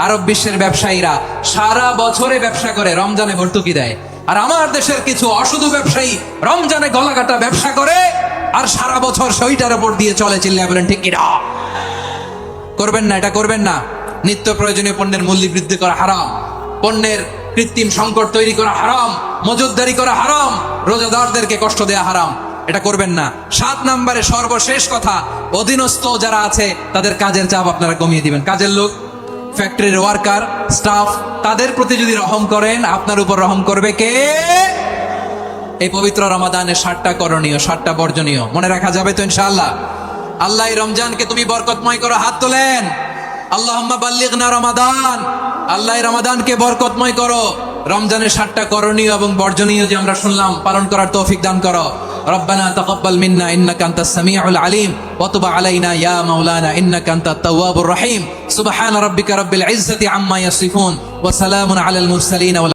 আরব বিশ্বের ব্যবসায়ীরা সারা বছরে ব্যবসা করে, রমজানে ভর্তুকি দেয়। আর আমার দেশের কিছু অসাধু ব্যবসায়ী রমজানে গলাকাটা ব্যবসা করে আর সারা বছর সেইটার উপর দিয়ে চলে। চিল্লায় বলেন ঠিক কিনা? করবেন না, এটা করবেন না। নিত্য প্রয়োজনীয় পণ্যের মূল্য বৃদ্ধি করা হারাম। পণ্যের কৃত্রিম সংকট তৈরি করা হারাম, মজুদদারি করা হারাম, রোজাদারদেরকে কষ্ট দেয়া হারাম, এটা করবেন না। 7 নম্বরে সর্বশেষ কথা, অধীনস্থ যারা আছে তাদের কাজের চাপ আপনারা কমিয়ে দিবেন। কাজের লোক, ফ্যাক্টরির ওয়ার্কার, স্টাফ, তাদের প্রতি যদি রহম করেন, আপনার উপর রহম করবে কে? এই পবিত্র রমাদানের 7টা করণীয়, 7টা বর্জনীয় মনে রাখা যাবে তো ইনশাআল্লাহ? আল্লাহ এই রমজানকে তুমি বরকতময় করো, হাত তোলেন। আল্লাহুম্মা বাল্লিগনা রমাদান, আল্লাহ এই রমাদানকে বরকতময় করো। রমজানের 7টা করণীয় এবং বর্জনীয় যে আমরা শুনলাম, পালন করার তৌফিক দান করো। রব্বানা তাকাব্বাল মিন্না ইন্নাকা আনতাস সামিউল আলিম ওয়া তুব আলাইনা ইয়া মাওলানা ইন্নাকা আনতাত তাওয়াবুর রহিম। সুবহান রাব্বিকা রাব্বিল ইজ্জাতি আম্মা ইয়াসিফুন ওয়া সালামুন আলাল মুরসালিন।